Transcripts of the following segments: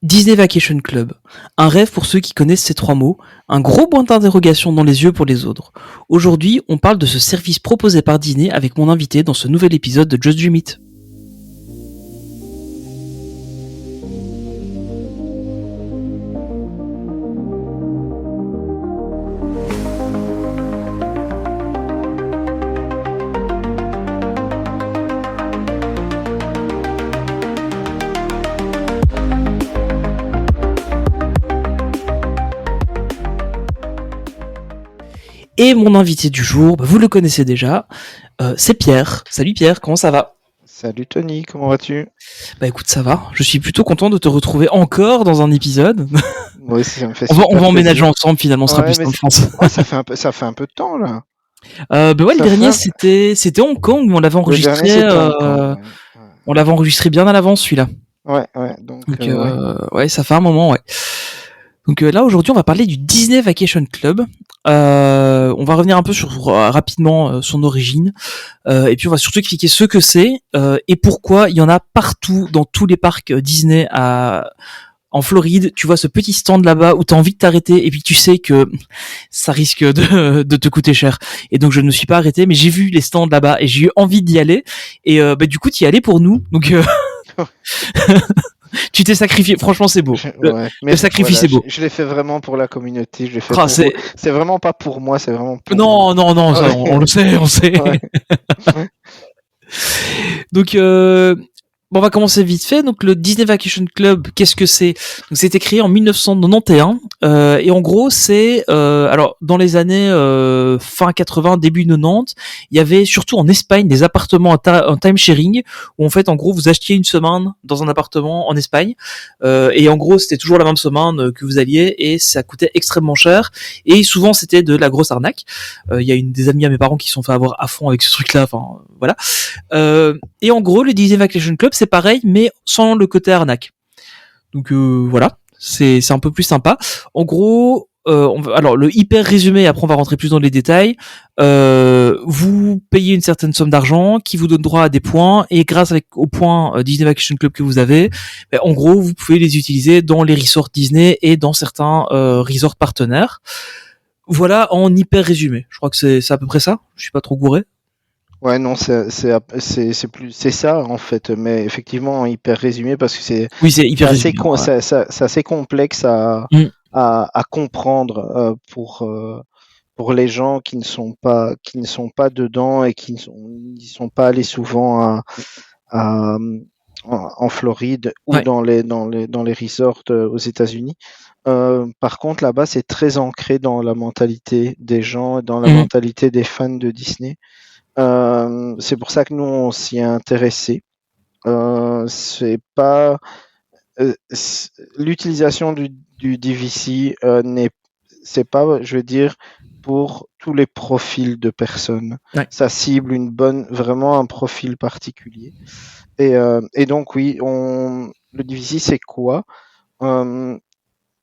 Disney Vacation Club. Un rêve pour ceux qui connaissent ces trois mots, un gros point d'interrogation dans les yeux pour les autres. Aujourd'hui, on parle de ce service proposé par Disney avec mon invité dans ce nouvel épisode de Just Dream It. Et mon invité du jour, vous le connaissez déjà, c'est Pierre. Salut Pierre, comment ça va ? Salut Tony, comment vas-tu ? Bah écoute, ça va. Je suis plutôt content de te retrouver encore dans un épisode. Moi aussi, ça me fait On super va emménager plaisir. ensemble finalement, ce sera Ouais, plus mais simple, je pense. ça fait un peu de temps là. Bah ouais, le Ça dernier fait c'était Hong Kong où on l'avait Le dernier enregistré. c'était Hong Kong. Ouais. On l'avait enregistré bien à l'avance celui-là. Ouais. Donc, Donc ouais. ouais, ça fait un moment, ouais. Donc là aujourd'hui on va parler du Disney Vacation Club. On va revenir un peu sur rapidement son origine, et puis on va surtout expliquer ce que c'est et pourquoi il y en a partout dans tous les parcs Disney en Floride. Tu vois ce petit stand là-bas où t'as envie de t'arrêter et puis tu sais que ça risque de te coûter cher. Et donc je ne me suis pas arrêté, mais j'ai vu les stands là-bas et j'ai eu envie d'y aller. Et du coup t'y allais pour nous. Donc tu t'es sacrifié. Franchement c'est beau. Ouais. Mais Le sacrifice voilà, est beau. je l'ai fait vraiment pour la communauté. Je l'ai fait Ah, pour vous. C'est vraiment pas pour moi, c'est vraiment pour Non, vous. ça, Ouais. on le sait, on sait. Ouais. Donc, on va commencer vite fait. Donc, le Disney Vacation Club, qu'est-ce que c'est ? Donc, c'était créé en 1991, et en gros, c'est alors dans les années fin 80, début 90, il y avait surtout en Espagne des appartements en time sharing où en fait, en gros, vous achetiez une semaine dans un appartement en Espagne, et en gros, c'était toujours la même semaine que vous alliez et ça coûtait extrêmement cher et souvent c'était de la grosse arnaque. Il y a des amis à mes parents qui se sont fait avoir à fond avec ce truc-là. Enfin, voilà. Et en gros, le Disney Vacation Club, c'est pareil, mais sans le côté arnaque. Donc voilà, c'est un peu plus sympa. En gros, alors le hyper résumé, après on va rentrer plus dans les détails. Vous payez une certaine somme d'argent qui vous donne droit à des points, et grâce aux points Disney Vacation Club que vous avez, en gros, vous pouvez les utiliser dans les resorts Disney et dans certains resorts partenaires. Voilà en hyper résumé. Je crois que c'est à peu près ça. Je suis pas trop gouré. Ouais, non, c'est ça en fait, mais effectivement hyper résumé parce que Oui, c'est c'est hyper résumé. Ouais. c'est assez complexe Mm. à comprendre pour les gens qui ne sont pas dedans et qui n'y sont pas allés souvent à- en Floride ou Ouais. dans les resorts aux États-Unis. Par contre, là-bas, c'est très ancré dans la mentalité des gens et dans la Mm. mentalité des fans de Disney. C'est pour ça que nous, on s'y est intéressé. C'est pas l'utilisation du DVC c'est pas, je veux dire, pour tous les profils de personnes. Ouais. Ça cible vraiment un profil particulier. Et donc oui, le DVC c'est quoi?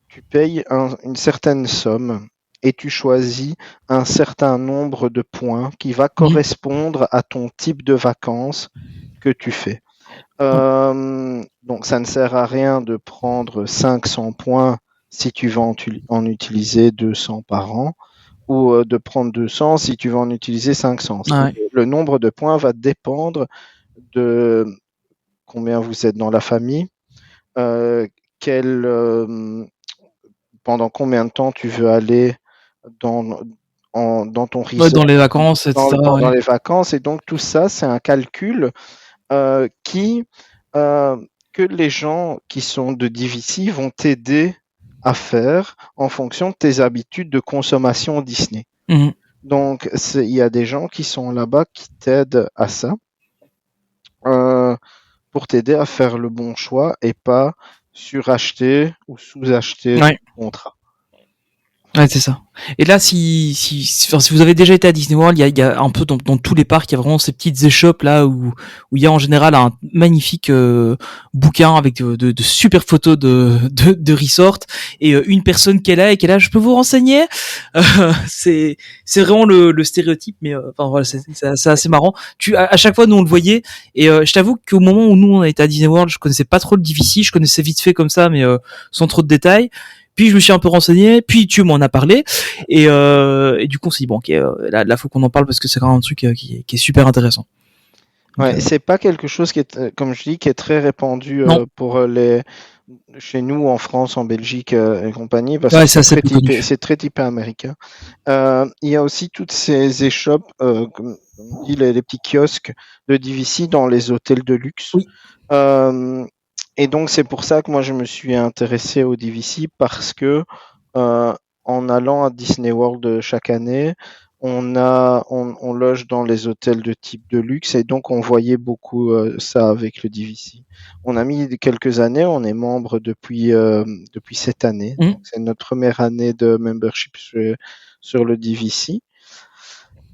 Tu payes une certaine somme et tu choisis un certain nombre de points qui va correspondre à ton type de vacances que tu fais. Donc ça ne sert à rien de prendre 500 points si tu vas en utiliser 200 par an, ou de prendre 200 si tu vas en utiliser 500. Ouais. Le nombre de points va dépendre de combien vous êtes dans la famille, pendant combien de temps tu veux aller dans, dans ton Ouais, dans resort, les vacances, etc. pendant Ouais. les vacances. Et donc tout ça, c'est un calcul euh, qui, que les gens qui sont de DVC vont t'aider à faire en fonction de tes habitudes de consommation Disney. Mhm. Donc, il y a des gens qui sont là-bas qui t'aident à ça, pour t'aider à faire le bon choix et pas suracheter ou sous-acheter Ouais. ton contrat. Ouais, c'est ça. Et là, enfin, si vous avez déjà été à Disney World, il y a un peu dans tous les parcs, il y a vraiment ces petites échoppes là où il y a en général un magnifique bouquin avec de super photos de resort et une personne qui est là et qui est là, je peux vous renseigner. C'est vraiment le stéréotype, mais enfin voilà, c'est assez marrant. À chaque fois, nous on le voyait et je t'avoue qu'au moment où nous on était à Disney World, je connaissais pas trop le DVC, je connaissais vite fait comme ça, mais sans trop de détails. Puis je me suis un peu renseigné, puis tu m'en as parlé, et du coup on s'est dit bon ok, là faut qu'on en parle parce que c'est quand même un truc qui est super intéressant. Donc, Ouais, c'est pas quelque chose qui est, comme je dis, qui est très répandu non, pour chez nous en France, en Belgique et compagnie, parce que ouais, c'est assez peu connu. c'est très typé américain. Il y a aussi toutes ces échoppes, comme on dit, les petits kiosques de DVC dans les hôtels de luxe. Oui. Euh, et donc c'est pour ça que moi je me suis intéressé au DVC parce que euh, en allant à Disney World chaque année, on loge dans les hôtels de type de luxe et donc on voyait beaucoup ça avec le DVC. On a mis quelques années, on est membre depuis cette année. Mmh. Donc c'est notre première année de membership sur le DVC.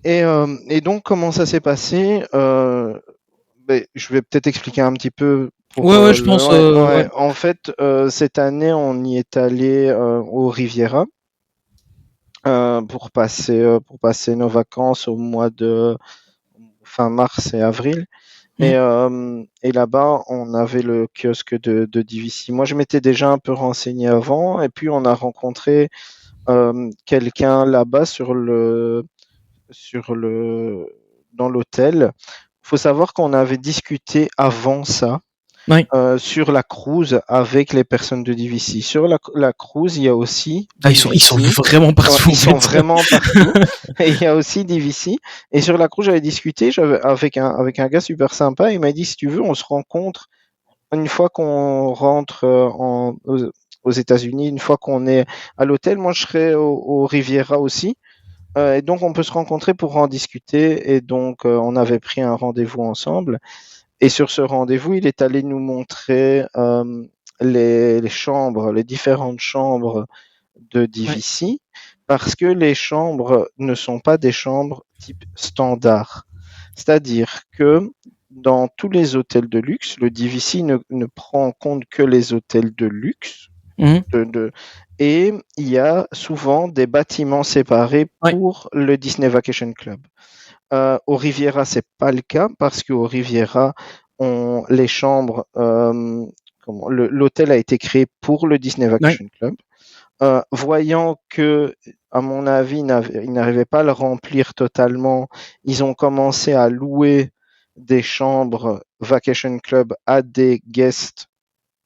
Et donc comment ça s'est passé je vais peut-être expliquer un petit peu pour Ouais, je pense. Ouais. En fait, cette année, on y est allé au Riviera pour passer nos vacances au mois de fin mars et avril. Mmh. Et là-bas, on avait le kiosque de DVC. Moi, je m'étais déjà un peu renseigné avant, et puis on a rencontré quelqu'un là-bas dans l'hôtel. Il faut savoir qu'on avait discuté avant ça Ouais. sur la cruise avec les personnes de DVC. Sur la cruise, il y a aussi Ah, ils sont DVC. vraiment Ouais, partout. ils sont vraiment partout. Et il y a aussi DVC. Et sur la cruise, j'avais discuté avec un gars super sympa. Il m'a dit, si tu veux, on se rencontre une fois qu'on rentre aux États-Unis, une fois qu'on est à l'hôtel. Moi, je serai au Riviera aussi. Et donc, on peut se rencontrer pour en discuter. Et donc, on avait pris un rendez-vous ensemble. Et sur ce rendez-vous, il est allé nous montrer les chambres, les différentes chambres de Ouais. DVC, parce que les chambres ne sont pas des chambres type standard. C'est-à-dire que dans tous les hôtels de luxe, le DVC ne prend en compte que les hôtels de luxe. Mmh. Et il y a souvent des bâtiments séparés Ouais. pour le Disney Vacation Club. Au Riviera, c'est pas le cas parce qu'au Riviera, les chambres, l'hôtel a été créé pour le Disney Ouais. Vacation Club. Voyant que, à mon avis, ils n'arrivaient pas à le remplir totalement, ils ont commencé à louer des chambres Vacation Club à des guests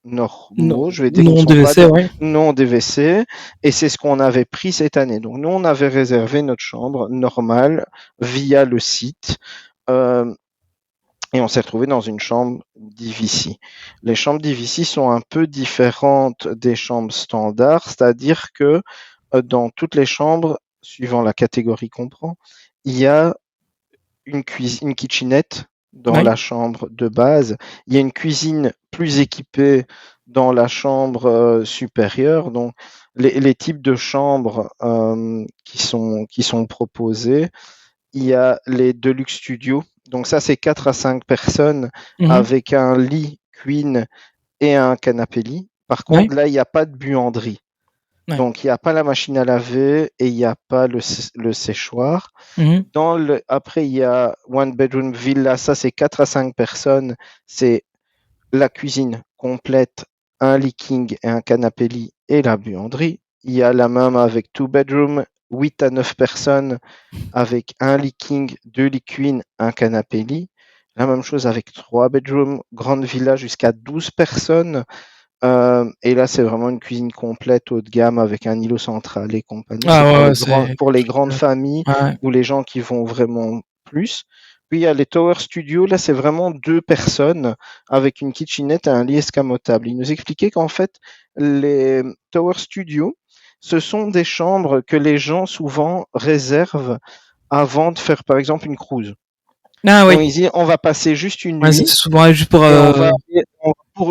Non, normaux, je vais dire, qui ne non sont pas DVC, ouais. non DVC, et c'est ce qu'on avait pris cette année. Donc nous, on avait réservé notre chambre normale via le site, euh, et on s'est retrouvé dans une chambre DVC. Les chambres DVC sont un peu différentes des chambres standards, c'est-à-dire que dans toutes les chambres, suivant la catégorie qu'on prend, il y a une cuisine, une kitchenette dans Ouais. la chambre de base. Il y a une cuisine plus équipée dans la chambre supérieure. Donc, les types de chambres qui sont proposés. Il y a les Deluxe Studios. Donc, ça, c'est 4 à 5 personnes Mmh. avec un lit queen et un canapé lit. Par Ouais. contre, là, il n'y a pas de buanderie. Ouais. Donc, il n'y a pas la machine à laver et il n'y a pas le séchoir. Mmh. Après, il y a One Bedroom Villa, ça c'est 4 à 5 personnes. C'est la cuisine complète, un lit king et un canapé lit et la buanderie. Il y a la même avec Two Bedroom, 8 à 9 personnes avec un lit king, deux lits queen, un canapé lit. La même chose avec 3 bedrooms, grande villa jusqu'à 12 personnes. Et là, c'est vraiment une cuisine complète haut de gamme avec un îlot central et compagnie. C'est Ah ouais, ouais, c'est pour les grandes familles ouais. ou les gens qui vont vraiment plus. Puis il y a les Tower Studios. Là, c'est vraiment 2 personnes avec une kitchenette et un lit escamotable. Il nous expliquait qu'en fait, les Tower Studios, ce sont des chambres que les gens souvent réservent avant de faire, par exemple, une cruise. Ah Donc, oui. ils disent, on va passer juste une Ouais, c'est nuit souvent juste pour et on va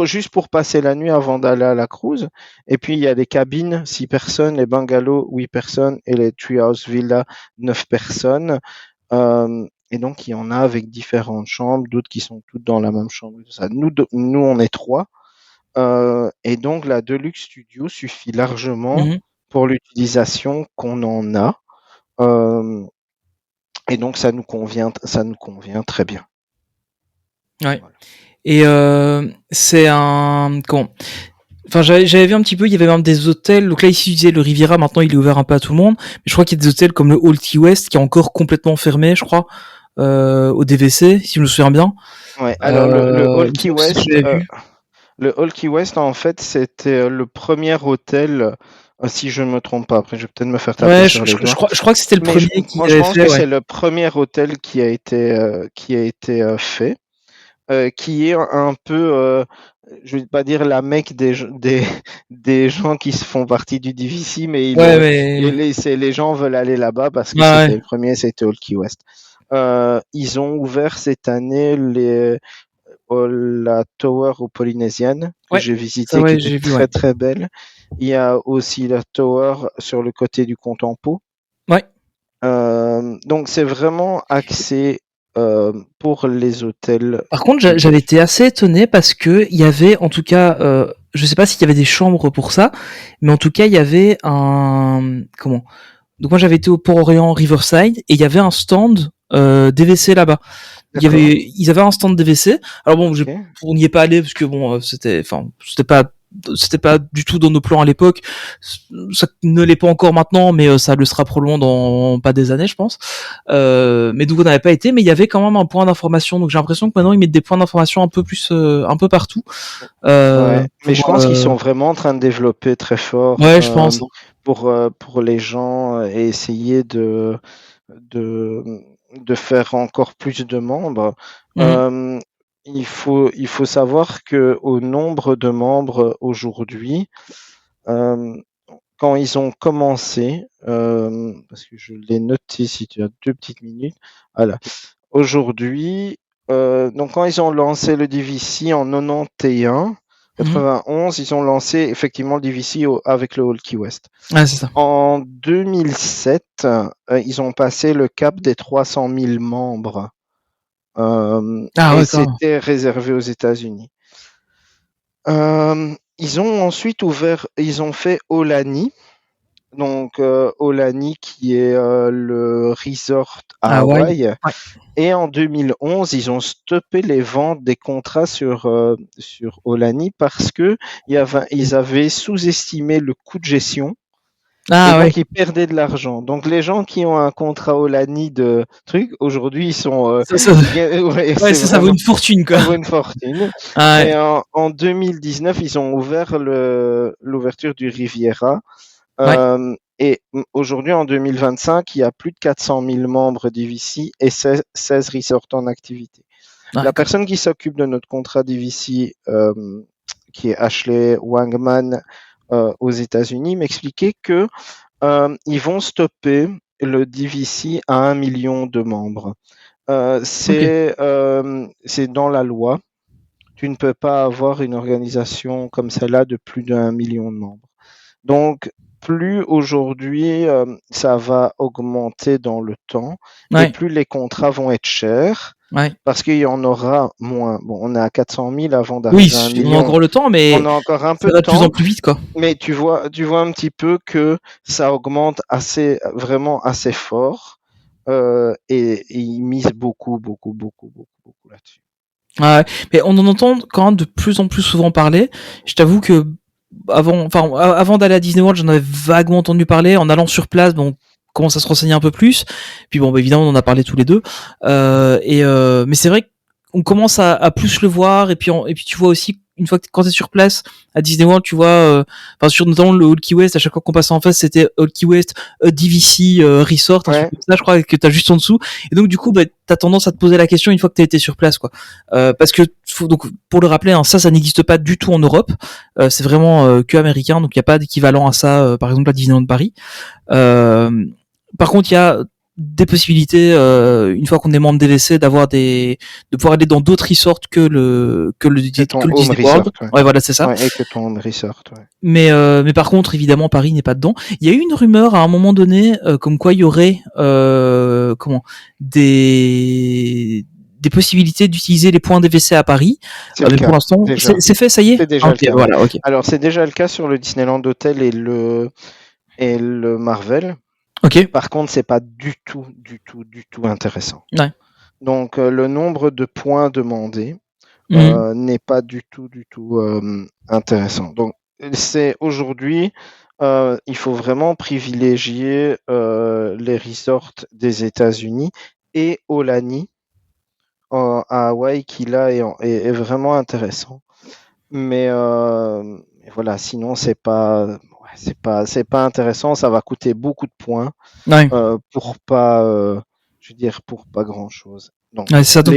juste pour passer la nuit avant d'aller à la cruise. Et puis il y a les cabines, 6 personnes, les bungalows, 8 personnes, et les treehouse villas, 9 personnes. Et donc il y en a avec différentes chambres, d'autres qui sont toutes dans la même chambre. Tout ça. Nous on est 3. Et donc la Deluxe Studio suffit largement pour l'utilisation qu'on en a. Et donc ça nous convient très bien. Ouais. Voilà. Et c'est un enfin j'avais vu un petit peu, il y avait même des hôtels. Donc là ici tu disais le Riviera, maintenant il est ouvert un peu à tout le monde. Mais je crois qu'il y a des hôtels comme le Hall Key West qui est encore complètement fermé, je crois, au DVC si je me souviens bien. Ouais. Alors le Hall Key West, le Hall Key West en fait c'était le premier hôtel. Si je ne me trompe pas, après je vais peut-être me faire taper sur les doigts. Je crois que c'était le premier qui avait fait. Je pense que c'est le premier hôtel qui a été fait, qui est un peu, je vais pas dire la Mecque des gens qui se font partie du DVC, mais les gens veulent aller là-bas parce que c'était le premier, c'était Hall Key West. Ils ont ouvert cette année la Tower aux Polynésiennes que j'ai visité, qui était très très belle. Il y a aussi la Tower sur le côté du Contempo. Ouais. Donc c'est vraiment axé pour les hôtels. Par contre, j'avais été assez étonné parce que il y avait, en tout cas, je sais pas s'il y avait des chambres pour ça, mais en tout cas il y avait donc moi j'avais été au Port-Orient Riverside et il y avait un stand DVC là-bas. Ils avaient un stand DVC. Alors bon, on n'y est pas allé parce que bon, c'était pas du tout dans nos plans à l'époque. Ça ne l'est pas encore maintenant, mais ça le sera probablement dans pas des années, je pense. Mais donc on n'avait pas été, mais il y avait quand même un point d'information. Donc j'ai l'impression que maintenant ils mettent des points d'information un peu plus, un peu partout. Mais je pense qu'ils sont vraiment en train de développer très fort. Ouais, je pense. Pour les gens et essayer de faire encore plus de membres. Il faut savoir que au nombre de membres aujourd'hui, quand ils ont commencé, parce que je l'ai noté si tu as 2 petites minutes, voilà. Aujourd'hui, donc quand ils ont lancé le DVC en 91, ils ont lancé effectivement le DVC avec le Hall Key West. Ah, c'est ça. En 2007, ils ont passé le cap des 300 000 membres. Et c'était réservé aux États-Unis. Ils ont ensuite ils ont fait Aulani. Donc Aulani qui est le resort à Hawaï. Ouais. Et en 2011, ils ont stoppé les ventes des contrats sur Aulani parce que ils avaient sous-estimé le coût de gestion. Donc ils perdaient de l'argent. Donc les gens qui ont un contrat Aulani de truc, aujourd'hui ils sont ça vaut une fortune quoi. Ça vaut une fortune. Et en 2019, ils ont ouvert l'ouverture du Riviera. Et aujourd'hui, en 2025, il y a plus de 400 000 membres DVC et 16 resorts en activité. La personne qui s'occupe de notre contrat DVC, qui est Ashley Wangman aux États-Unis, m'expliquait que ils vont stopper le DVC à 1 million de membres. C'est dans la loi. Tu ne peux pas avoir une organisation comme celle-là de plus d'1 million de membres. Donc, plus aujourd'hui ça va augmenter dans le temps, et plus les contrats vont être chers, parce qu'il y en aura moins. Bon, on est à 400 000 avant d'arriver à 1 million. On a encore le temps, mais on a encore un peu de temps. Ça va de plus en plus vite, quoi. Mais tu vois un petit peu que ça augmente vraiment assez fort, et ils misent beaucoup là-dessus. Ouais, mais on en entend quand même de plus en plus souvent parler. Je t'avoue que avant d'aller à Disney World, j'en avais vaguement entendu parler. En allant sur place, bon, on commence à se renseigner un peu plus. Puis bon, évidemment, on en a parlé tous les deux. Mais c'est vrai qu'on commence à plus le voir. Et puis tu vois aussi, une fois que quand t'es sur place à Disney World, tu vois, sur notamment le Hall Key West, à chaque fois qu'on passait en face, c'était Hall Key West, DVC Resort, un truc comme ça, je crois que t'as juste en dessous. Et donc du coup, t'as tendance à te poser la question une fois que t'as été sur place, quoi. Parce que donc pour le rappeler, hein, ça n'existe pas du tout en Europe. C'est vraiment que américain, donc il y a pas d'équivalent à ça, par exemple à Disneyland Paris. Par contre, il y a des possibilités une fois qu'on est membre DVC de pouvoir aller dans d'autres resorts que le ton home Disney resort, World. Ouais, voilà, c'est ça. Ouais, et que ton home resort, ouais. Mais par contre, évidemment, Paris n'est pas dedans. Il y a eu une rumeur à un moment donné, comme quoi il y aurait des possibilités d'utiliser les points DVC à Paris. C'est le Mais cas, pour l'instant, déjà. c'est fait, ça y est. C'est déjà le cas, ouais. Voilà, ok. Alors, c'est déjà le cas sur le Disneyland Hotel et le Marvel. Ok. Par contre, c'est pas du tout intéressant. Ouais. Donc, le nombre de points demandés n'est pas du tout intéressant. Donc, c'est aujourd'hui, il faut vraiment privilégier les resorts des États-Unis et Aulani à Hawaï qui là est vraiment intéressant. Mais voilà, sinon c'est pas intéressant. Ça va coûter beaucoup de points Ouais. pour pas, je veux dire, pour pas grand chose. Donc, Ouais, c'est ça. Donc,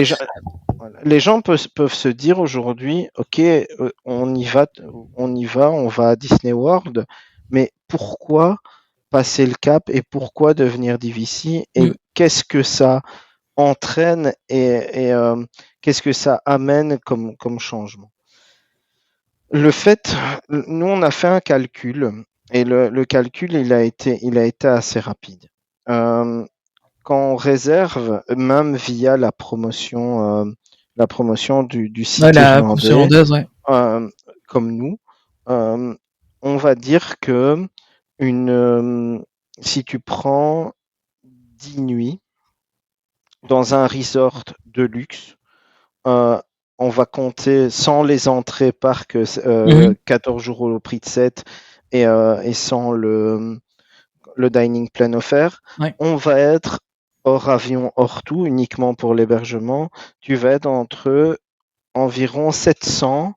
les gens peuvent se dire aujourd'hui, ok, on y va, on va à Disney World, mais pourquoi passer le cap et pourquoi devenir DVC et qu'est-ce que ça entraîne et qu'est-ce que ça amène comme changement? Le fait, nous on a fait un calcul et le calcul il a été assez rapide. Quand on réserve, même via la promotion du site ouais, la irlandais, irlandaise, ouais. comme nous, on va dire que si tu prends 10 nuits dans un resort de luxe, on va compter sans les entrées parc 14 jours au prix de 7 et sans le dining plan offert. Ouais. On va être hors avion, hors tout, uniquement pour l'hébergement. Tu vas être entre environ 700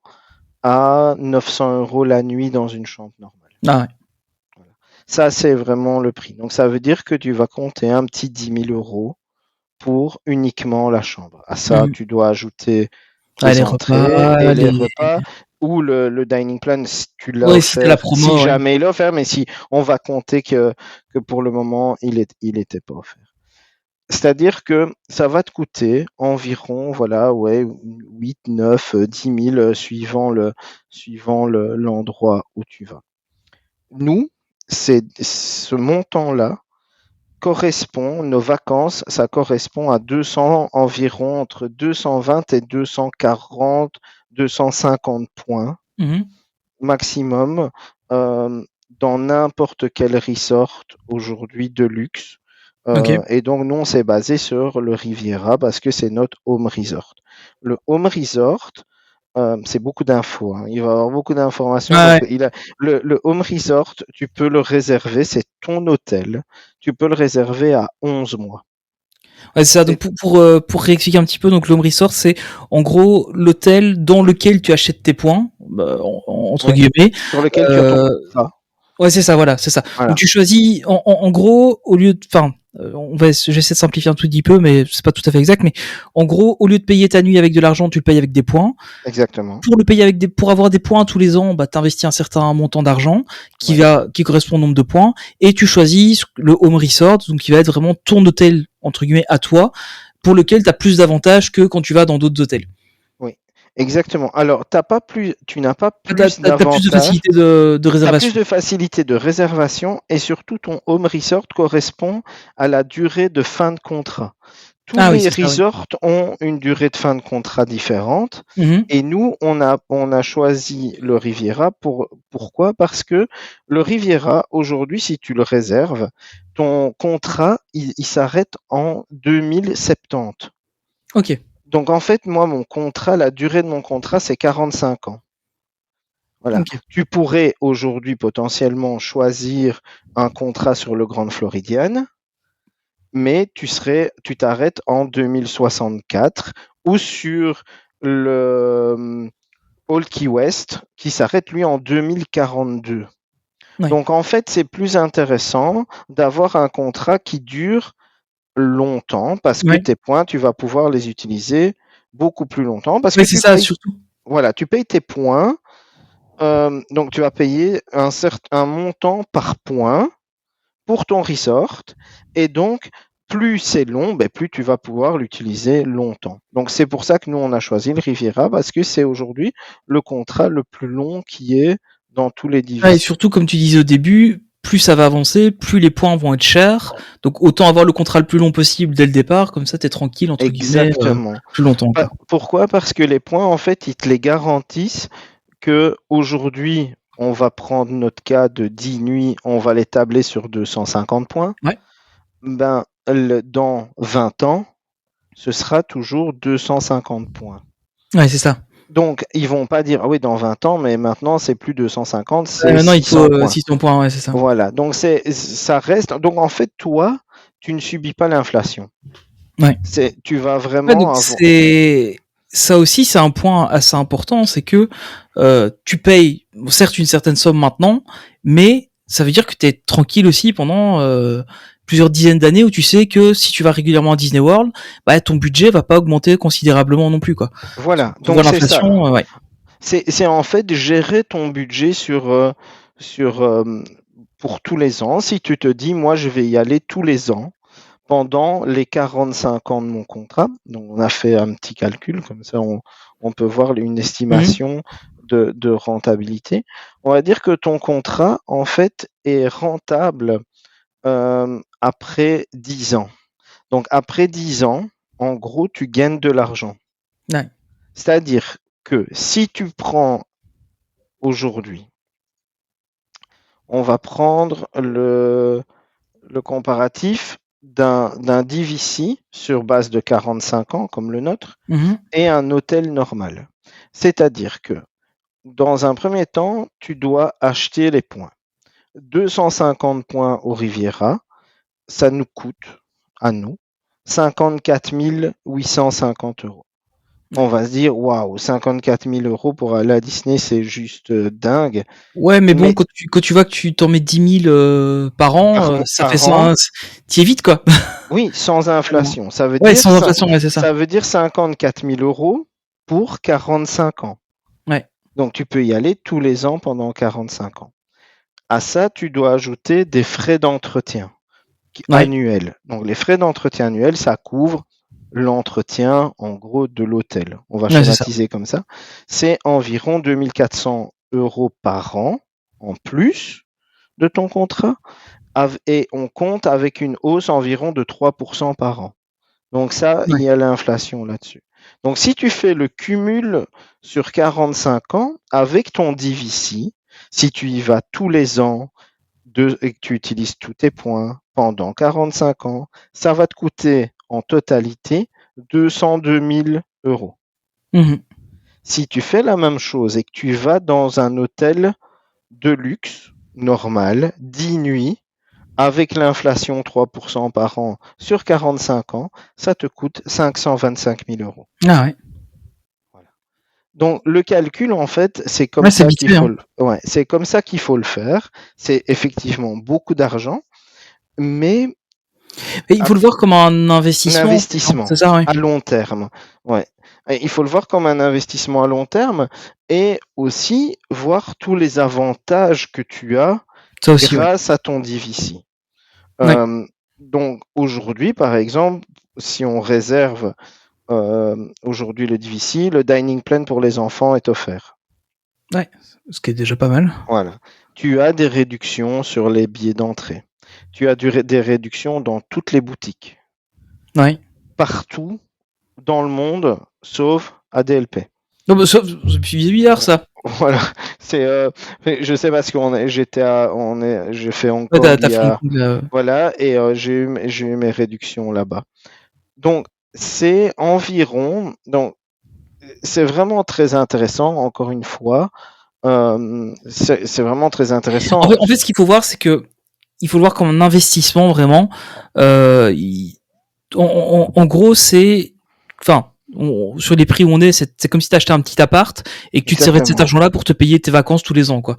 à 900 euros la nuit dans une chambre normale. Ah ouais. Voilà. Ça, c'est vraiment le prix. Donc, ça veut dire que tu vas compter un petit 10 000 euros pour uniquement la chambre. À ça, tu dois ajouter les entrées et les repas ou le dining plan si tu l'as offert, la promo, si jamais il est offert, mais si on va compter que pour le moment il était pas offert. C'est-à-dire que ça va te coûter environ 8, 9, 10 000 suivant l'endroit où tu vas. Nous, ce montant-là correspond, nos vacances, ça correspond à environ entre 220 et 240, 250 points maximum dans n'importe quel resort aujourd'hui de luxe. Et donc, nous, on s'est basé sur le Riviera parce que c'est notre home resort. Le home resort, c'est beaucoup d'infos. Hein. Il va y avoir beaucoup d'informations. Le home resort, tu peux le réserver, c'est ton hôtel. Tu peux le réserver à 11 mois. Ouais, c'est ça. Donc pour réexpliquer un petit peu, donc l'home resort, c'est en gros l'hôtel dans lequel tu achètes tes points, entre guillemets. Sur lequel tu as ton contrat. Ouais, c'est ça, voilà, c'est ça. Voilà. Donc tu choisis, en gros, au lieu de, j'essaie de simplifier un tout petit peu, mais c'est pas tout à fait exact, mais en gros, au lieu de payer ta nuit avec de l'argent, tu le payes avec des points. Exactement. Pour le payer pour avoir des points tous les ans, t'investis un certain montant d'argent qui correspond au nombre de points, et tu choisis le home resort, donc qui va être vraiment ton hôtel, entre guillemets, à toi, pour lequel t'as plus d'avantages que quand tu vas dans d'autres hôtels. Exactement. Alors, tu n'as pas plus d'avantages. T'as plus de facilité de réservation. T'as plus de facilité de réservation et surtout ton home resort correspond à la durée de fin de contrat. Tous les resorts ont une durée de fin de contrat différente et nous, on a choisi le Riviera. Pourquoi? Parce que le Riviera, aujourd'hui, si tu le réserves, ton contrat, il s'arrête en 2070. Ok. Donc, en fait, moi, la durée de mon contrat, c'est 45 ans. Voilà. Okay. Tu pourrais aujourd'hui potentiellement choisir un contrat sur le Grand Floridian, mais tu t'arrêtes en 2064 ou sur le All Key West qui s'arrête lui en 2042. Ouais. Donc, en fait, c'est plus intéressant d'avoir un contrat qui dure longtemps parce que tes points, tu vas pouvoir les utiliser beaucoup plus longtemps. Parce que c'est ça, surtout. Voilà, tu payes tes points. Donc, tu vas payer un montant par point pour ton resort. Et donc, plus c'est long, plus tu vas pouvoir l'utiliser longtemps. Donc c'est pour ça que nous on a choisi le Riviera, parce que c'est aujourd'hui le contrat le plus long qui est dans tous les Et divisions. surtout, comme tu disais au début, plus ça va avancer, plus les points vont être chers. Donc autant avoir le contrat le plus long possible dès le départ, comme ça t'es tranquille entre guillemets Exactement. plus longtemps. Quoi. Pourquoi? Parce que les points, en fait, ils te les garantissent que aujourd'hui, on va prendre notre cas de 10 nuits, on va les tabler sur 250 points. Ouais. Dans 20 ans, ce sera toujours 250 points. Ouais, c'est ça. Donc, ils vont pas dire, ah oui, dans 20 ans, mais maintenant, c'est plus 250, c'est maintenant, 600 il faut points. 600 points, ouais, c'est ça. Voilà. Donc, ça reste. Donc, en fait, toi, tu ne subis pas l'inflation. Ouais. Tu vas vraiment ça aussi, c'est un point assez important, c'est que tu payes certes une certaine somme maintenant, mais ça veut dire que tu es tranquille aussi pendant plusieurs dizaines d'années où tu sais que si tu vas régulièrement à Disney World, ton budget va pas augmenter considérablement non plus, quoi. Voilà. Donc c'est l'inflation, ouais. C'est en fait gérer ton budget pour tous les ans. Si tu te dis, moi, je vais y aller tous les ans pendant les 45 ans de mon contrat. Donc, on a fait un petit calcul, comme ça, on peut voir une estimation de rentabilité. On va dire que ton contrat, en fait, est rentable après 10 ans. Donc, après 10 ans, en gros, tu gagnes de l'argent. Ouais. C'est-à-dire que si tu prends aujourd'hui, on va prendre le comparatif d'un DVC sur base de 45 ans, comme le nôtre, et un hôtel normal. C'est-à-dire que, dans un premier temps, tu dois acheter les points. 250 points au Riviera, ça nous coûte, à nous, 54 850 €. On va se dire, waouh, 54 000 € pour aller à Disney, c'est juste dingue. Ouais, mais bon, quand tu vois que tu t'en mets 10 000 par an, ça fait ça, t'y es vite, quoi. Oui, sans inflation. Ça veut ouais, dire sans inflation, ouais, c'est ça. Ça veut dire 54 000 € pour 45 ans. Ouais. Donc, tu peux y aller tous les ans pendant 45 ans. À ça, tu dois ajouter des frais d'entretien annuels. Donc, les frais d'entretien annuels, ça couvre l'entretien, en gros, de l'hôtel. On va schématiser comme ça. C'est environ 2400 € par an en plus de ton contrat. Et on compte avec une hausse environ de 3% par an. Donc ça, il y a l'inflation là-dessus. Donc si tu fais le cumul sur 45 ans avec ton DVC, si tu y vas tous les ans et que tu utilises tous tes points pendant 45 ans, ça va te coûter en totalité 202 000 €. Si tu fais la même chose et que tu vas dans un hôtel de luxe normal, 10 nuits, avec l'inflation 3% par an sur 45 ans, ça te coûte 525 000 €. Ah ouais. Voilà. Donc le calcul, en fait, c'est comme ça qu'il faut. C'est comme ça qu'il faut le faire. C'est effectivement beaucoup d'argent, mais il faut le voir comme un investissement. Un investissement c'est ça, à long terme. Ouais. Et il faut le voir comme un investissement à long terme et aussi voir tous les avantages que tu as grâce à ton DVC. Donc aujourd'hui, par exemple, si on réserve aujourd'hui le DVC, le dining plan pour les enfants est offert. Ouais, ce qui est déjà pas mal. Voilà. Tu as des réductions sur les billets d'entrée. Tu as des réductions dans toutes les boutiques. Ouais. Partout dans le monde, sauf ADLP. Non, mais c'est bizarre ça. Voilà, je sais parce j'ai fait Hong Kong, voilà, et j'ai eu mes réductions là-bas. Donc c'est environ, donc c'est vraiment très intéressant. Encore une fois, c'est vraiment très intéressant. En fait, ce qu'il faut voir, c'est que il faut le voir comme un investissement vraiment. En gros, c'est, enfin. Sur les prix où on est, c'est comme si tu achetais un petit appart et que tu te servais de cet argent-là pour te payer tes vacances tous les ans, quoi.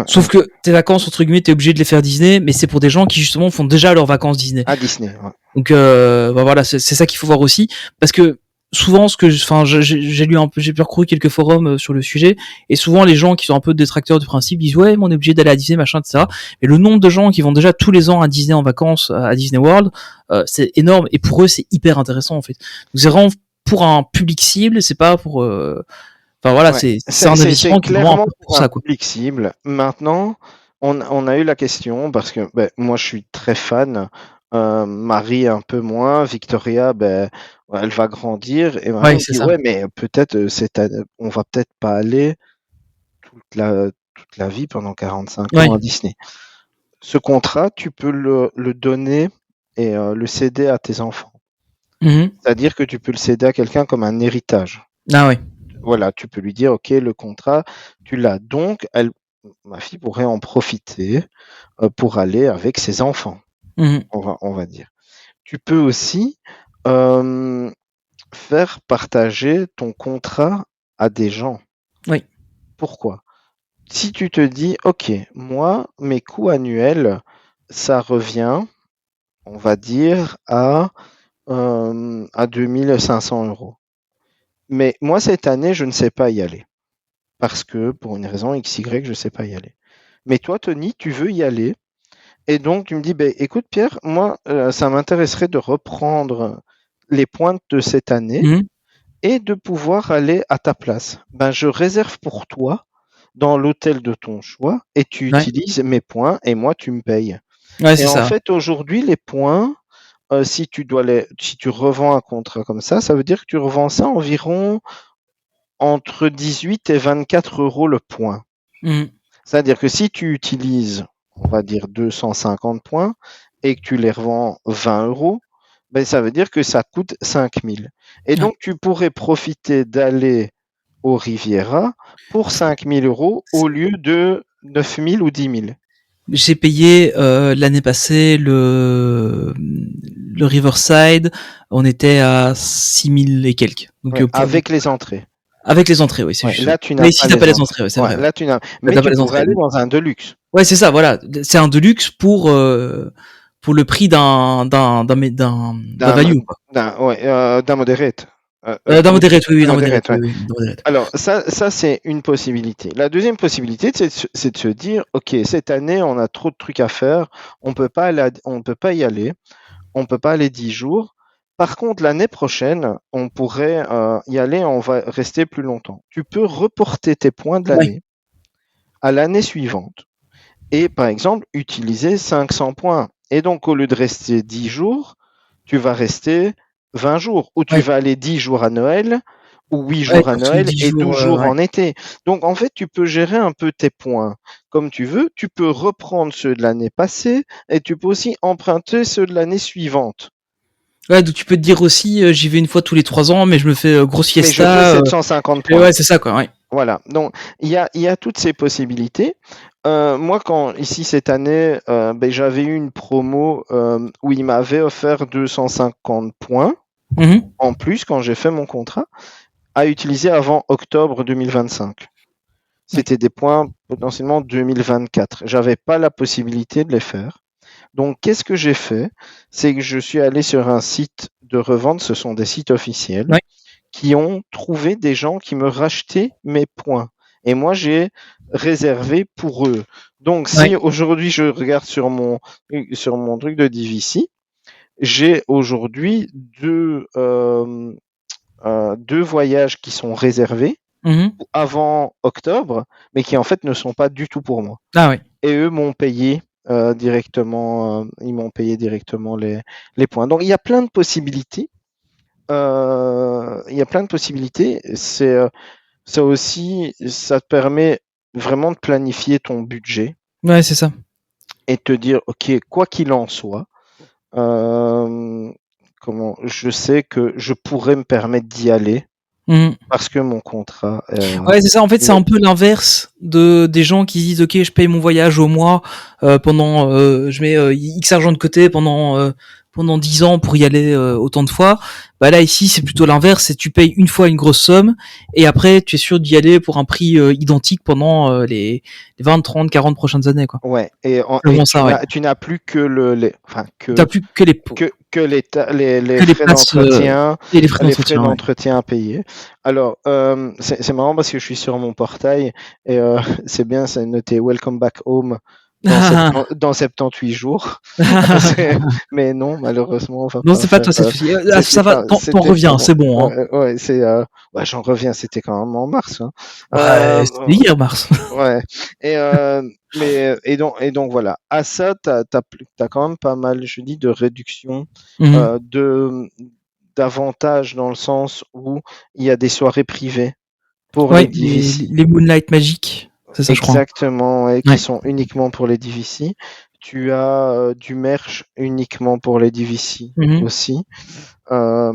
Sauf que tes vacances, entre guillemets, t'es obligé de les faire Disney, mais c'est pour des gens qui justement font déjà leurs vacances Disney. À Disney. Ouais. Donc voilà, c'est ça qu'il faut voir aussi, parce que souvent j'ai lu un peu, j'ai parcouru quelques forums sur le sujet, et souvent les gens qui sont un peu détracteurs du principe disent ouais, mais on est obligé d'aller à Disney, machin, etc. Et le nombre de gens qui vont déjà tous les ans à Disney en vacances, à Disney World, c'est énorme, et pour eux c'est hyper intéressant en fait. Donc c'est vraiment pour un public cible, c'est pas pour enfin voilà, Ouais. c'est un investissement qui est vraiment clairement pour pour un ça, quoi. public cible. Maintenant, on a eu la question parce que moi je suis très fan, Marie un peu moins, Victoria, elle va grandir et Marie Ouais, me c'est dit ça. ouais mais peut-être cette année, on va peut-être pas aller toute la vie pendant 45 Ouais. ans à Disney. Ce contrat, tu peux le donner et le céder à tes enfants. Mhm. C'est-à-dire que tu peux le céder à quelqu'un comme un héritage. Ah ouais. Voilà, tu peux lui dire, OK, le contrat, tu l'as. Donc, ma fille pourrait en profiter pour aller avec ses enfants, Mhm. on va dire. Tu peux aussi euh, faire partager ton contrat à des gens. Oui. Pourquoi? Si tu te dis, OK, moi, mes coûts annuels, ça revient, on va dire, à 2500 euros. Mais moi, cette année, je ne sais pas y aller. Parce que pour une raison X, Y, je ne sais pas y aller. Mais toi, Tony, tu veux y aller. Et donc, tu me dis, écoute, Pierre, moi, ça m'intéresserait de reprendre les pointes de cette année Mhm. et de pouvoir aller à ta place. Je réserve pour toi dans l'hôtel de ton choix et tu Ouais. utilises mes points et moi, tu me payes. Ouais, Et c'est en ça. fait, aujourd'hui, les points, si tu revends un contrat comme ça veut dire que tu revends ça environ entre 18 et 24 euros le point. Mhm. C'est-à-dire que si tu utilises, on va dire 250 points et que tu les revends 20 euros, ça veut dire que ça coûte 5000. Et Ouais. donc, tu pourrais profiter d'aller au Riviera pour 5000 euros au lieu de 9000 ou 10 000. J'ai payé l'année passée le Riverside, on était à 6000 et quelques. Donc Ouais, avec les entrées. avec les entrées, oui, c'est Ouais, juste. là, tu Là n'as ici pas t'as pas les les entrées. entrées, ouais, c'est Ouais, vrai. Ouais. là, tu n'as. Là Mais t'as pas tu les pourrais entrées. aller dans un deluxe. Ouais, c'est ça, voilà. C'est un deluxe pour le prix d'un D'un, value, quoi. d'un moderate. D'un Oui, modérate, oui, oui, d'un d'un modérate, moderate, oui, ouais. oui, d'un modérate. Alors, ça c'est une possibilité. La deuxième possibilité, c'est de se dire, OK, cette année, on a trop de trucs à faire, on peut pas on peut pas y aller, on peut pas aller 10 jours. Par contre, l'année prochaine, on pourrait y aller, on va rester plus longtemps. Tu peux reporter tes points de Ouais, l'année à l'année suivante et, par exemple, utiliser 500 points. Et donc, au lieu de rester 10 jours, tu vas rester 20 jours ou tu ouais, vas aller 10 jours à Noël ou 8 ouais, jours à quand tu Noël dis et 12 jours, jours ouais. en été. Donc, en fait, tu peux gérer un peu tes points comme tu veux. Tu peux reprendre ceux de l'année passée et tu peux aussi emprunter ceux de l'année suivante. Ouais, donc tu peux te dire aussi, j'y vais une fois tous les 3 ans, mais je me fais grosse Mais je fais fiesta. 750 Et points. ouais, c'est ça, quoi. Ouais. Voilà. Donc, il y a toutes ces possibilités. Moi, quand ici cette année, j'avais eu une promo où il m'avait offert 250 points Mhm. en plus quand j'ai fait mon contrat à utiliser avant octobre 2025. Ouais. C'était des points potentiellement 2024. J'avais pas la possibilité de les faire. Donc, qu'est-ce que j'ai fait? C'est que je suis allé sur un site de revente, ce sont des sites officiels, Ouais. qui ont trouvé des gens qui me rachetaient mes points. Et moi, j'ai réservé pour eux. Donc, Ouais. si aujourd'hui je regarde sur mon truc de DVC, j'ai aujourd'hui deux voyages qui sont réservés Mhm. avant octobre, mais qui en fait ne sont pas du tout pour moi. Ah ouais. Et eux m'ont payé directement, ils m'ont payé directement les points. Donc il y a plein de possibilités. Il y a plein de possibilités. Ça aussi, ça te permet vraiment de planifier ton budget Ouais, c'est ça. et de te dire, OK, quoi qu'il en soit, euh, je sais que je pourrais me permettre d'y aller Mhm. parce que mon contrat. Ouais, c'est ça. En fait, c'est un peu l'inverse des gens qui disent, OK, je paye mon voyage au mois pendant, je mets X argent de côté pendant 10 ans pour y aller autant de fois. Bah là, ici, c'est plutôt l'inverse. C'est tu payes une fois une grosse somme et après, tu es sûr d'y aller pour un prix identique pendant les 20, 30, 40 prochaines années, quoi. Ouais, C'est vraiment ça, ouais. tu n'as plus que enfin, T'as plus que les pots. que les que les frais places d'entretien, et les frais les frais d'entretien. Ouais. d'entretien à payer. Alors, c'est marrant parce que je suis sur mon portail et c'est bien, c'est noté Welcome back home dans 78 jours. Mais non, malheureusement, on va Non, pas c'est pas faire. toi cette fois-ci. Ça va, C'était, t'en c'était reviens, pas moi. c'est bon. Hein. Ouais, ouais, j'en reviens. C'était quand même en mars. Hein. Ouais, c'était hier mars. Ouais. Et et donc voilà. À ça, t'as quand même pas mal, je dis, de réduction Mhm. de d'avantages dans le sens où il y a des soirées privées pour les Ouais, DVC. les Moonlight Magic, c'est ça, je crois. Exactement, et qui Ouais. sont uniquement pour les DVC. Tu as du merch uniquement pour les DVC Mhm. aussi, euh,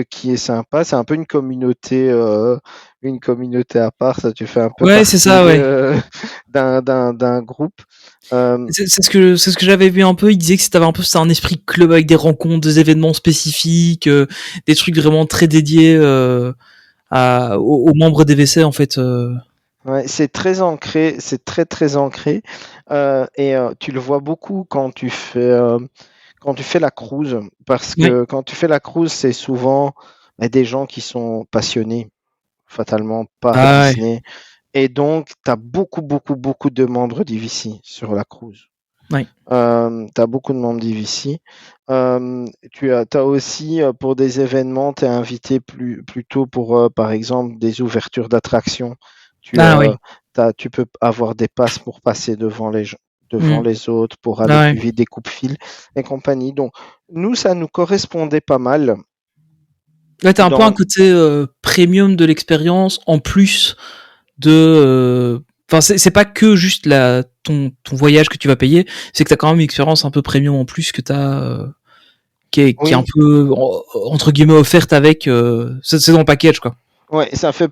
qui est sympa. C'est un peu une communauté à part. Ça, tu fais un peu Ouais, c'est partie ça, ouais. d'un groupe. Euh, C'est ce que j'avais vu un peu. Il disait que c'était un peu, c'est un esprit club avec des rencontres, des événements spécifiques, des trucs vraiment très dédiés aux membres des WC en fait. Ouais, c'est très ancré, c'est très très ancré, et tu le vois beaucoup quand tu fais la cruise, parce Ouais. que quand tu fais la cruise, c'est souvent des gens qui sont passionnés fatalement par Ah ouais. Disney, et donc tu as beaucoup beaucoup beaucoup de membres d'IVC sur la cruise. Ouais. Tu as beaucoup de membres d'IVC. T'as aussi pour des événements, tu es invité plutôt pour par exemple des ouvertures d'attractions. Ah oui. Tu peux avoir des passes pour passer devant Mm. les autres, pour aller Ah plus ouais. vite, des coupes-fils et compagnie. Donc, nous, ça nous correspondait pas mal. Ouais, t'as un peu un Dans... côté premium de l'expérience en plus de. Enfin, c'est pas que juste ton voyage que tu vas payer, c'est que t'as quand même une expérience un peu premium en plus que t'as. Qui est un Oui, peu entre guillemets offerte avec c'est dans le package quoi. ouais, ça fait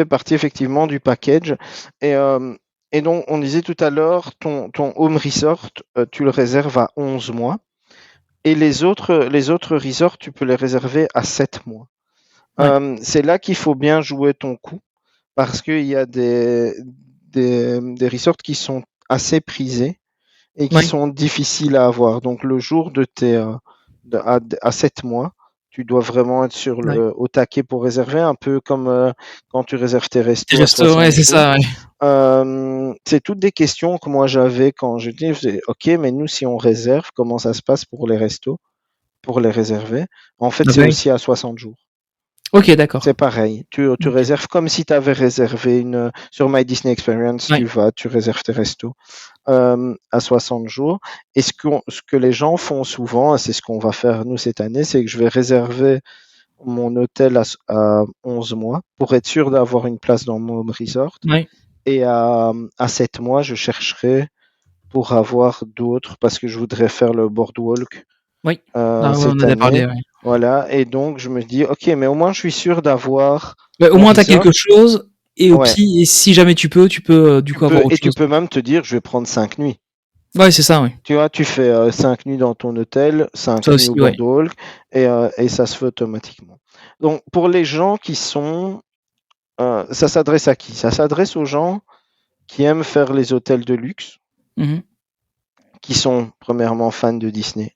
partie effectivement du package. Et, euh, et donc, on disait tout à l'heure, ton home resort, tu le réserves à 11 mois. Et les autres resorts, tu peux les réserver à 7 mois. Ouais. C'est là qu'il faut bien jouer ton coup parce qu'il y a des resorts qui sont assez prisés et qui Ouais. sont difficiles à avoir. Donc, le jour à 7 mois, tu dois vraiment être Ouais. au taquet pour réserver, un peu comme quand tu réserves tes Des restos à restos, ouais, 60 c'est jours. ça. Ouais. C'est toutes des questions que moi j'avais quand je faisais, OK, mais nous, si on réserve, comment ça se passe pour les restos, pour les réserver? En fait, Ah c'est bah oui. aussi à 60 jours. Ok, d'accord. C'est pareil. Tu Ok. réserves comme si tu avais réservé sur My Disney Experience, Ouais. tu réserves tes restos à 60 jours. Et ce que les gens font souvent, et c'est ce qu'on va faire nous cette année, c'est que je vais réserver mon hôtel à 11 mois pour être sûr d'avoir une place dans mon home resort. Ouais. Et à 7 mois, je chercherai pour avoir d'autres parce que je voudrais faire le boardwalk Oui. Ah ouais, on en cette avait année. parlé. Ouais. Voilà. Et donc, je me dis, OK, mais au moins, je suis sûr d'avoir Ouais, au mon moins t'as resort. quelque chose et au Ouais. pire, et si jamais tu peux du coup avoir autre Tu chose. peux même te dire, je vais prendre 5 nuits. Ouais, c'est ça. Ouais. Tu vois, tu fais 5 nuits dans ton hôtel, Ça 5 nuits aussi. au Ouais. boardwalk, et ça se fait automatiquement. Donc, pour les gens qui sont... ça s'adresse à qui? Ça s'adresse aux gens qui aiment faire les hôtels de luxe, Mhm. qui sont premièrement fans de Disney.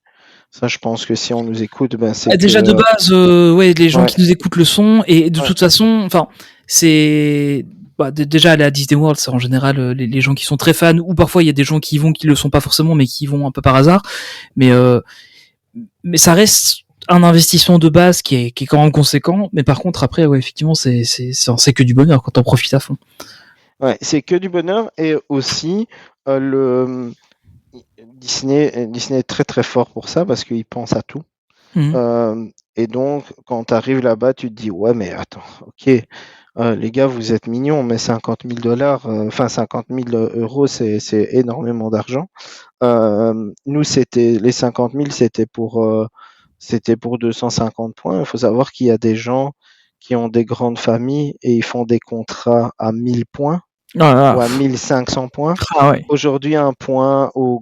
Ça, je pense que si on nous écoute, ben c'est Ah, que... déjà de base, ouais, les gens ouais, qui nous écoutent le son et de ouais, toute façon, enfin, c'est déjà aller à Disney World, c'est en général les gens qui sont très fans ou parfois il y a des gens qui y vont qui le sont pas forcément mais qui y vont un peu par hasard. Mais mais ça reste un investissement de base qui est quand même conséquent. Mais par contre après, ouais, effectivement, c'est que du bonheur quand on profite à fond. ouais, c'est que du bonheur. Et aussi, le Disney est très très fort pour ça parce qu'il pense à tout. Mhm. Et donc, quand tu arrives là-bas, tu te dis, ouais, mais attends, ok, les gars, vous êtes mignons, mais 50 000 $, enfin 50 000 euros, c'est énormément d'argent. Nous, les 50 000, c'était pour 250 points. Il faut savoir qu'il y a des gens qui ont des grandes familles et ils font des contrats à 1000 points Ah, ou à 1500 points. ah ouais. Aujourd'hui, un point au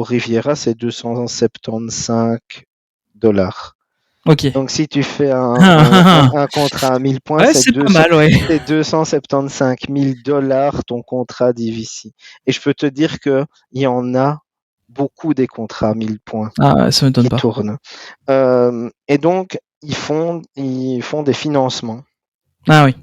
Riviera, c'est 275 dollars. Ok. Donc, si tu fais un contrat à 1000 points, Ouais, c'est pas mal, ouais. c'est 275 000 $ ton contrat d'IVC. Et je peux te dire qu'il y en a beaucoup des contrats à 1000 points Ah, ça m'étonne qui pas. tournent. Et donc, ils font des financements Ah oui.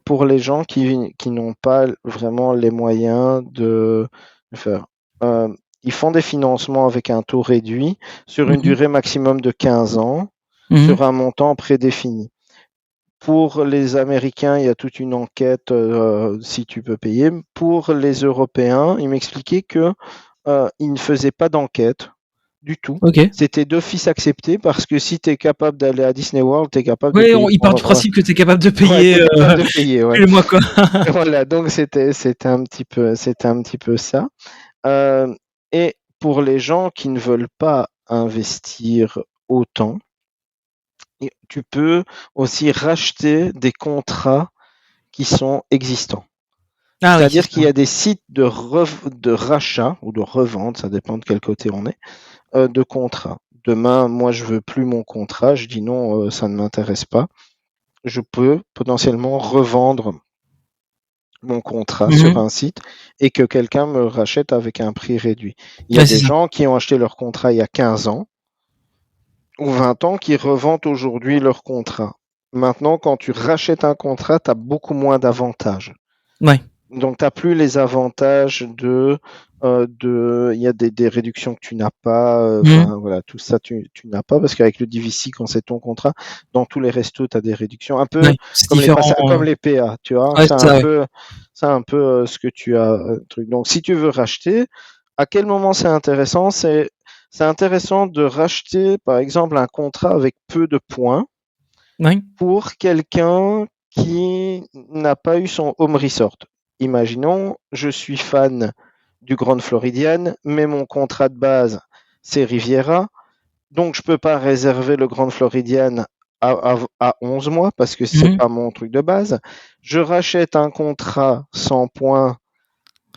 pour les gens qui n'ont pas vraiment les moyens de faire. Euh, Ils font des financements avec un taux réduit sur une Mhm. durée maximum de 15 ans Mhm. sur un montant prédéfini. Pour les Américains, il y a toute une enquête si tu peux payer. Pour les Européens, ils m'expliquaient que ils ne faisaient pas d'enquête du tout. Ok. C'était d'office accepté parce que si tu es capable d'aller à Disney World, tu es capable de Ouais, payer il part du principe que tu es capable de ouais, payer t'es capable de payer, tous ouais. les mois, quoi. Voilà, donc c'était un petit peu ça. Euh, et pour les gens qui ne veulent pas investir autant, tu peux aussi racheter des contrats qui sont existants. Ah oui, c'est C'est-à-dire ça. qu'il y a des sites de rachat ou de revente, ça dépend de quel côté on est, de contrats. Demain, moi, je veux plus mon contrat, je dis non, ça ne m'intéresse pas. Je peux potentiellement revendre mon contrat sur Mhm. un site et que quelqu'un me rachète avec un prix réduit. Il y a Ouais, des c'est ça. gens qui ont acheté leur contrat il y a 15 ans ou 20 ans qui revendent aujourd'hui leur contrat. Maintenant, quand tu rachètes un contrat, tu as beaucoup moins d'avantages. Ouais. Donc, tu n'as plus les avantages il y a des réductions que tu n'as pas, Mhm. enfin voilà, tout ça tu n'as pas parce qu'avec le DVC, quand c'est ton contrat, dans tous les restos, tu as des réductions, un peu Ouais, c'est différent. comme les PA, tu vois, Ouais, c'est ça, ouais. c'est un peu ce que tu as, truc. Donc, si tu veux racheter, à quel moment c'est intéressant? C'est intéressant de racheter, par exemple, un contrat avec peu de points Ouais. pour quelqu'un qui n'a pas eu son home resort. Imaginons, je suis fan du Grand Floridian, mais mon contrat de base, c'est Riviera. Donc, je ne peux pas réserver le Grand Floridian à 11 mois parce que c'est Mhm. pas mon truc de base. Je rachète un contrat 100 points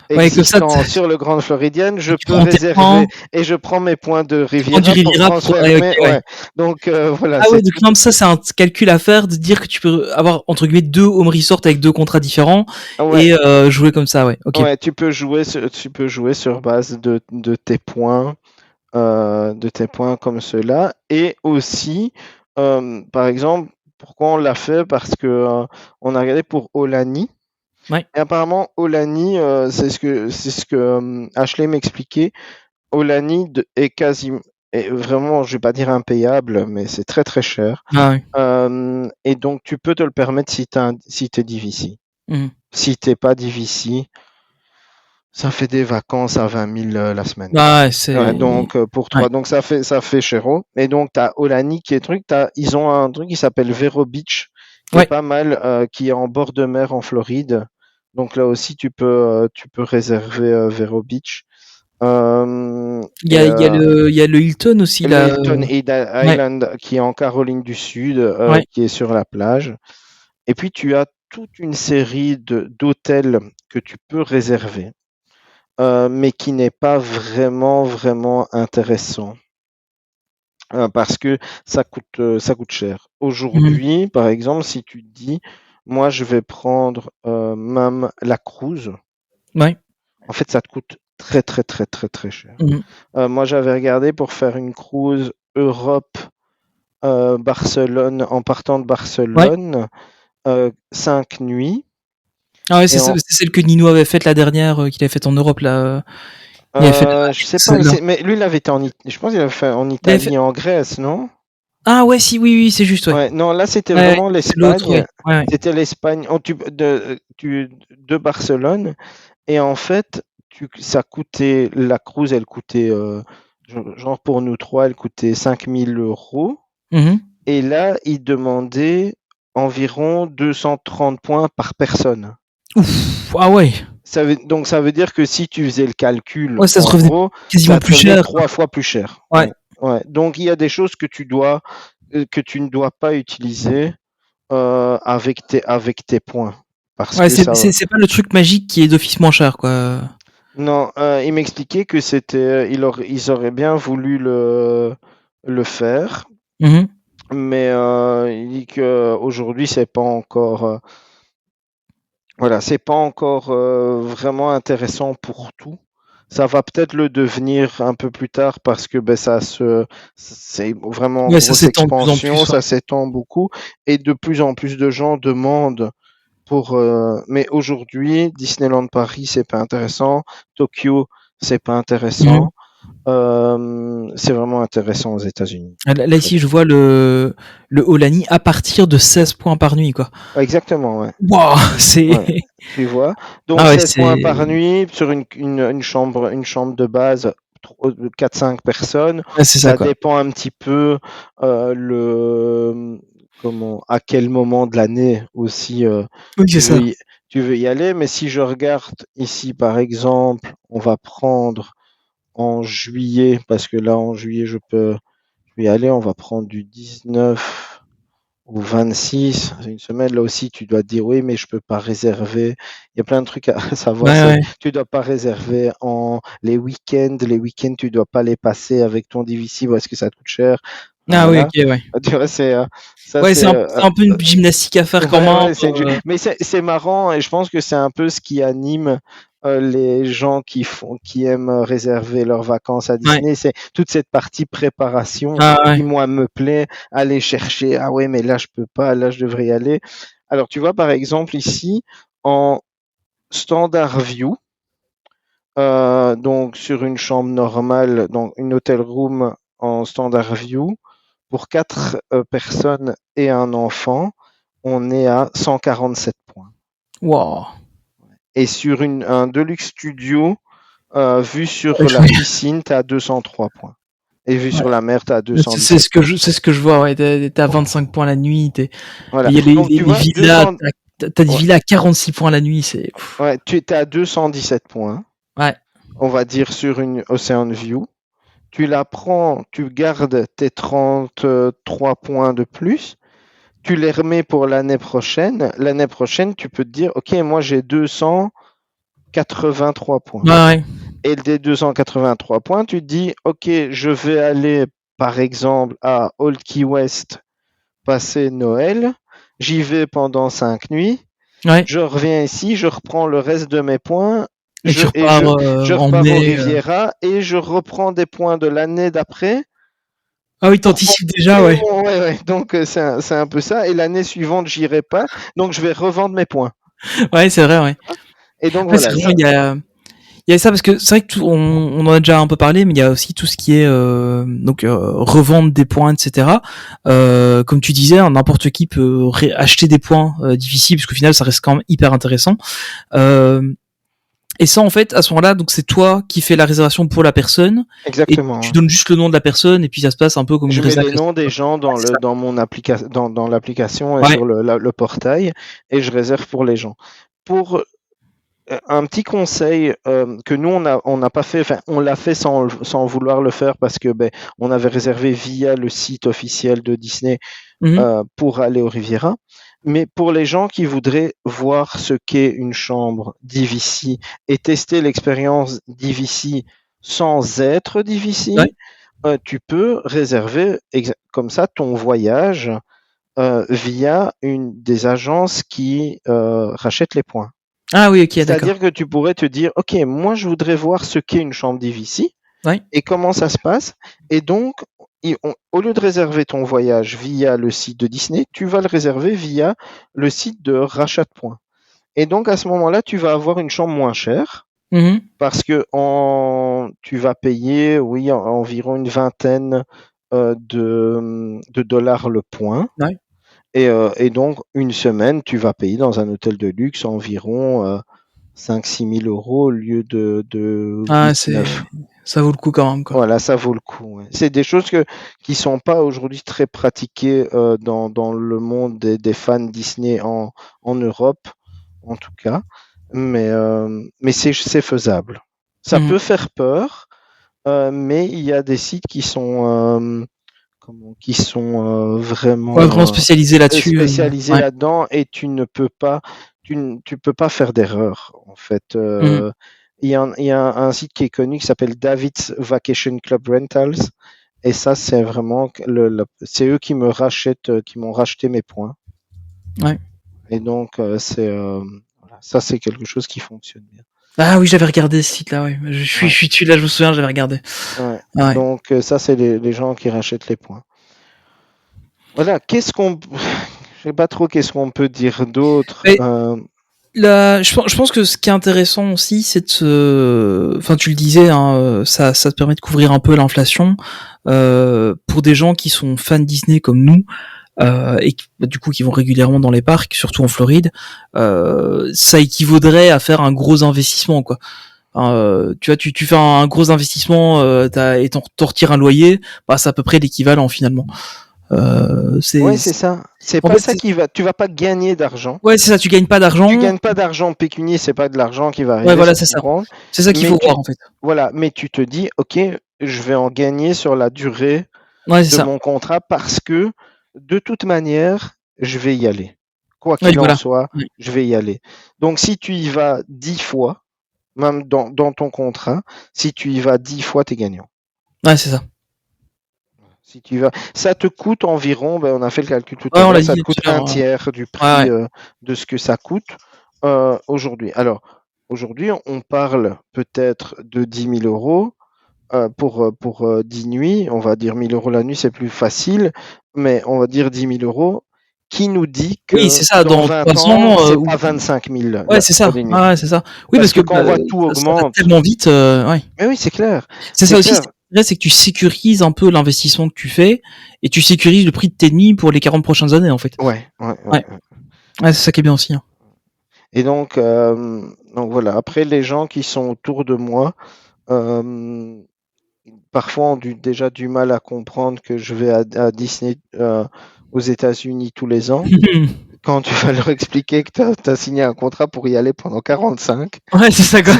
Ouais, comme ça, existant sur le Grand Floridian, je tu peux prends tes points, réserver et je prends mes points de tu prends du Riviera pour Riviera pour. Ouais, ok, transférer. ouais. Ouais. Donc, voilà, Ah c'est ouais, donc non, ça c'est un calcul à faire de dire que tu peux avoir entre guillemets deux home resorts avec deux contrats différents ouais, et jouer comme ça, ouais. Ok. ouais, tu peux jouer sur base de tes points comme cela. Et aussi, par exemple, pourquoi on l'a fait? Parce que on a regardé pour Olani. Ouais. Et apparemment, Olani, c'est ce que Ashley m'expliquait. Olani est est vraiment, je vais pas dire impayable, mais c'est très très cher. Ah ouais. Et donc, tu peux te le permettre si t'es DVC. Mhm. Si t'es pas DVC, ça fait des vacances à 20 000 la semaine, quoi. Ah ouais, Ouais, c'est. donc pour Ouais. toi, donc ça fait chéro. Et donc t'as Olani qui est truc, ils ont un truc qui s'appelle Vero Beach, qui est Ouais. pas mal, qui est en bord de mer en Floride. Donc là aussi tu peux réserver Vero Beach. Il y a le Hilton aussi Le là. Hilton Ouais. Island qui est en Caroline du Sud, Ouais. qui est sur la plage. Et puis tu as toute une série d'hôtels que tu peux réserver, mais qui n'est pas vraiment intéressant. Parce que ça coûte cher. Mhm. Aujourd'hui, par exemple, si tu te dis, moi je vais prendre même la cruise, Ouais. en fait ça te coûte très cher. Mhm. Moi j'avais regardé pour faire une cruise Europe Barcelone en partant de Ouais. Barcelone, 5 nuits. Ah ouais, Et en, c'est celle que Nino avait faite la dernière, qu'il avait faite en Europe là. Il avait fait je sais pas, celle-là. mais lui il avait été je pense qu'il avait fait en Il avait fait. Italie et en Grèce, non? Ah ouais, si, oui, oui, c'est juste, ouais. Ouais, non, là c'était Ouais, vraiment c'est l'autre, ouais. l'Espagne. Ouais, ouais. C'était l'Espagne de Barcelone. Et en fait, ça coûtait, la cruise, elle coûtait, genre pour nous trois, elle coûtait 5 000 euros. Mhm. Et là, ils demandaient environ 230 points par personne. Ouf, ah ouais. Donc ça veut dire que si tu faisais le calcul, Ouais, ça se en revenait gros, quasiment ça te plus revenait cher. 3 fois plus cher. Ouais. Ouais, ouais. Donc il y a des choses que tu ne dois pas utiliser avec tes points. Parce Ouais, que ça. c'est pas le truc magique qui est d'office moins cher, quoi. Non, il m'expliquait que ils auraient bien voulu le faire, Mhm. mais il dit que aujourd'hui c'est pas encore, voilà, c'est pas encore vraiment intéressant pour tout. Ça va peut-être le devenir un peu plus tard parce que c'est vraiment en Ouais, ça grosse s'étend de plus en plus. expansion, Ouais. ça s'étend beaucoup et de plus en plus de gens demandent mais aujourd'hui, Disneyland Paris, c'est pas intéressant. Tokyo, c'est pas Mhm. intéressant. C'est vraiment intéressant aux États-Unis. Là, ici, je vois le Olani à partir de 16 points par nuit, quoi. Ouais, exactement, ouais. Waouh, c'est. Ouais, tu vois. Donc Ah ouais, 16 points c'est. par nuit sur une chambre de base, 4-5 personnes. Ouais, c'est ça, Ça quoi. dépend un petit peu à quel moment de l'année aussi Oui, c'est tu veux ça. y, tu veux y aller. Mais si je regarde ici, par exemple, on va prendre en juillet, parce que là, en juillet, je peux y aller. On va prendre du 19 ou 26, c'est une semaine. Là aussi, tu dois te dire oui, mais je peux pas réserver. Il y a plein de trucs à savoir. Ouais, C'est, ouais. tu dois pas réserver en les week-ends. Les week-ends, tu dois pas les passer avec ton DVC parce que ça coûte cher. Enfin, Ah oui, voilà. ok, ouais. Tu vois, ça, Ouais, c'est, c'est un peu une gymnastique à faire quand ouais, même. ouais, mais c'est marrant et je pense que c'est un peu ce qui anime les gens qui aiment réserver leurs vacances à Ouais. Disney. C'est toute cette partie préparation Ah qui, ouais. moi, me plaît. Aller chercher, ah ouais, mais là, je peux pas, là, je devrais y aller. Alors, tu vois, par exemple, ici, en standard view, donc sur une chambre normale, donc une hotel room en standard view, pour 4 personnes et un enfant, on est à 147 points. Waouh. Et sur un Deluxe Studio, vu Ouais, sur la piscine, tu as 203 points. Et vu ouais. sur la mer, tu as C'est 217 ce que points. c'est ce que je vois, ouais. T'as 25 points la nuit. Voilà. Il y a Donc, tu les vois, villas, 200, t'as des ouais, villas à 46 points la nuit, c'est. ouais, tu es à 217 points. Ouais. On va dire sur une Ocean View. Tu la prends, tu gardes tes 33 points de plus. Tu les remets pour l'année prochaine. L'année prochaine, tu peux te dire, OK, moi j'ai 283 points. Ouais, ouais. Et des 283 points, tu te dis, OK, je vais aller, par exemple, à Old Key West passer Noël. J'y vais pendant 5 nuits. Ouais. Je reviens ici, je reprends le reste de mes points. Et Je, tu et repars je, je en repars au mai. Riviera et je reprends des points de l'année d'après Ah oui, pour t'anticipes déjà, compléter ouais. ouais, ouais. Donc, c'est un peu ça. Et l'année suivante, j'irai pas. Donc, je vais revendre mes points. Ouais, c'est vrai, ouais. Et donc, Ouais, c'est voilà. vrai, il y a ça parce que c'est vrai que on en a déjà un peu parlé, mais il y a aussi tout ce qui est revendre des points, etc. Comme tu disais, hein, n'importe qui peut acheter des points difficiles, parce qu'au final, ça reste quand même hyper intéressant. Euh, et ça, en fait, à ce moment-là, donc c'est toi qui fais la réservation pour la personne, et Exactement. tu Ouais. donnes juste le nom de la personne, et puis ça se passe un peu comme une Je mets réserve les noms classique, des quoi. gens Ouais, c'est ça. dans mon application, dans l'application et Ouais. sur le portail et je réserve pour les gens. Pour un petit conseil que nous on n'a pas fait, enfin on l'a fait sans vouloir le faire parce que on avait réservé via le site officiel de Disney Mhm. pour aller au Riviera. Mais pour les gens qui voudraient voir ce qu'est une chambre DVC et tester l'expérience DVC sans être Ouais. DVC, tu peux réserver comme ça ton voyage via une des agences qui rachètent les points. Ah oui, ok, C'est-à-dire d'accord. que tu pourrais te dire, OK, moi je voudrais voir ce qu'est une chambre DVC Ouais. et comment ça se passe. Et donc, au lieu de réserver ton voyage via le site de Disney, tu vas le réserver via le site de rachat de points. Et donc à ce moment-là, tu vas avoir une chambre moins chère Mhm. parce que tu vas payer, oui, environ une vingtaine de dollars le point. Ouais. Et donc, une semaine, tu vas payer dans un hôtel de luxe environ 5-6 000 euros au lieu de Ah, 8-9. ça vaut le coup quand même, quoi. Voilà, ça vaut le coup. Ouais. C'est des choses qui sont pas aujourd'hui très pratiquées dans le monde des fans Disney en Europe, en tout cas. Mais c'est faisable. Ça Mhm. peut faire peur, mais il y a des sites qui sont Ouais, vraiment vraiment spécialisé là-dessus. spécialisés Ouais. là-dedans et tu peux pas faire d'erreur en fait. Mhm. Il y a un site qui est connu qui s'appelle David's Vacation Club Rentals et ça c'est vraiment c'est eux qui m'ont racheté mes points Ouais. et donc voilà, ça c'est quelque chose qui fonctionne bien. Ah oui, j'avais regardé ce site-là, oui. Je suis dessus, là, je me souviens, j'avais regardé. Ouais. Ouais. Donc ça, c'est les gens qui rachètent les points. Voilà, je sais pas trop qu'est-ce qu'on peut dire d'autre. Mais je pense que ce qui est intéressant aussi, c'est de se... Enfin, tu le disais, hein, ça te permet de couvrir un peu l'inflation. Pour des gens qui sont fans Disney comme nous, et du coup qui vont régulièrement dans les parcs, surtout en Floride, ça équivaudrait à faire un gros investissement, quoi. Tu vois, tu fais un gros investissement et t'en retires un loyer, bah c'est à peu près l'équivalent finalement. ouais, c'est ça. C'est En pas fait, ça qui va. Tu vas pas gagner d'argent. ouais, c'est ça. Tu gagnes pas d'argent. Tu gagnes pas d'argent pécunier, c'est pas de l'argent qui va Ouais, arriver, voilà, ça c'est faut ça. comprendre. C'est ça qu'il Mais faut voir en fait. voilà, mais tu te dis, ok, je vais en gagner sur la durée Ouais, c'est de ça. mon contrat parce que de toute manière, je vais y aller. Quoi Ouais, qu'il en voilà. soit, Ouais, je vais y aller. Donc si tu y vas 10 fois, même dans ton contrat, si tu y vas 10 fois, tu es gagnant. ouais, c'est ça. Si tu y vas, ça te coûte environ, ben, on a fait le calcul tout Ouais, à on l'a l'heure, dit ça te tout coûte à l'heure. un tiers du Ouais, prix ouais. de ce que ça coûte aujourd'hui. Alors, aujourd'hui, on parle peut-être de 10 000 euros pour 10 nuits. On va dire 1 000 euros la nuit, c'est plus facile, mais on va dire 10 000 euros. Qui nous dit Oui, que c'est ça. dans Dans 20 3 ans, ans, c'est pas 25 000 ouais, c'est pour ça. les nuits? Ouais, c'est ça. Oui, Parce parce que que quand on voit tout ça va augmente, tellement vite. Ouais. mais oui, c'est clair, C'est c'est ça aussi. clair. C'est que tu sécurises un peu l'investissement que tu fais et tu sécurises le prix de tes nuits pour les 40 prochaines années en fait. Ouais, ouais, ouais, Ouais. ouais. Ouais, c'est ça qui est bien aussi. Hein. Et donc voilà. Après, les gens qui sont autour de moi, euh, parfois ont déjà du mal à comprendre que je vais à Disney aux États-Unis tous les ans. Quand tu vas leur expliquer que tu as signé un contrat pour y aller pendant 45, Ouais, c'est ça quoi.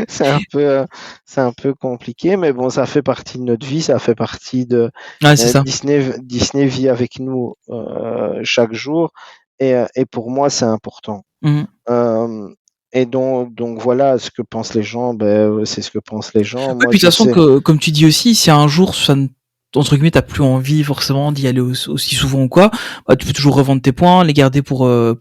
c'est un peu, c'est un peu compliqué, mais bon, ça fait partie de notre vie, ça fait partie de Ouais, c'est ça. Disney vit avec nous chaque jour, et pour moi, c'est important. Mhm. Euh, et donc voilà, ce que pensent les gens, ben, c'est ce que pensent les gens. Oui, Moi, puis de je toute façon, sais. que, comme tu dis aussi, si un jour, entre guillemets, t'as plus envie forcément d'y aller aussi souvent ou quoi, bah, tu peux toujours revendre tes points, les garder pour aller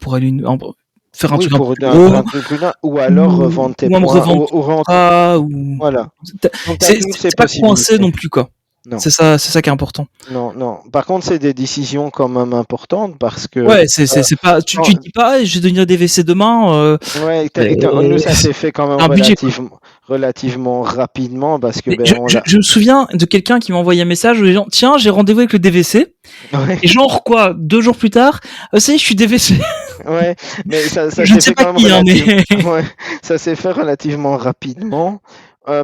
faire un Oui, truc un peu pour plus gros, un truc plus loin, ou alors revendre tes ou même points, revendre ton ou contrat, ou voilà. t'as- Donc, tu as toutes ces c'est pas coincé possibilités. non plus, quoi. Non, C'est ça qui est important. non, non. Par contre, c'est des décisions quand même importantes parce que, Ouais, c'est pas, tu quand- te dis pas, hey, je vais devenir DVC demain, ouais, nous, ça c'est s'est fait quand même un budget, quoi. relativement rapidement parce que, Mais ben, on l'a. je me souviens de quelqu'un qui m'a envoyé un message où les gens, tiens, j'ai rendez-vous avec le DVC. Ouais, Et genre quoi, 2 jours plus tard, ça y est, je suis DVC. ouais, mais ça Je ne s'est sais fait pas quand même qui, hein, mais ouais, ça s'est fait relativement rapidement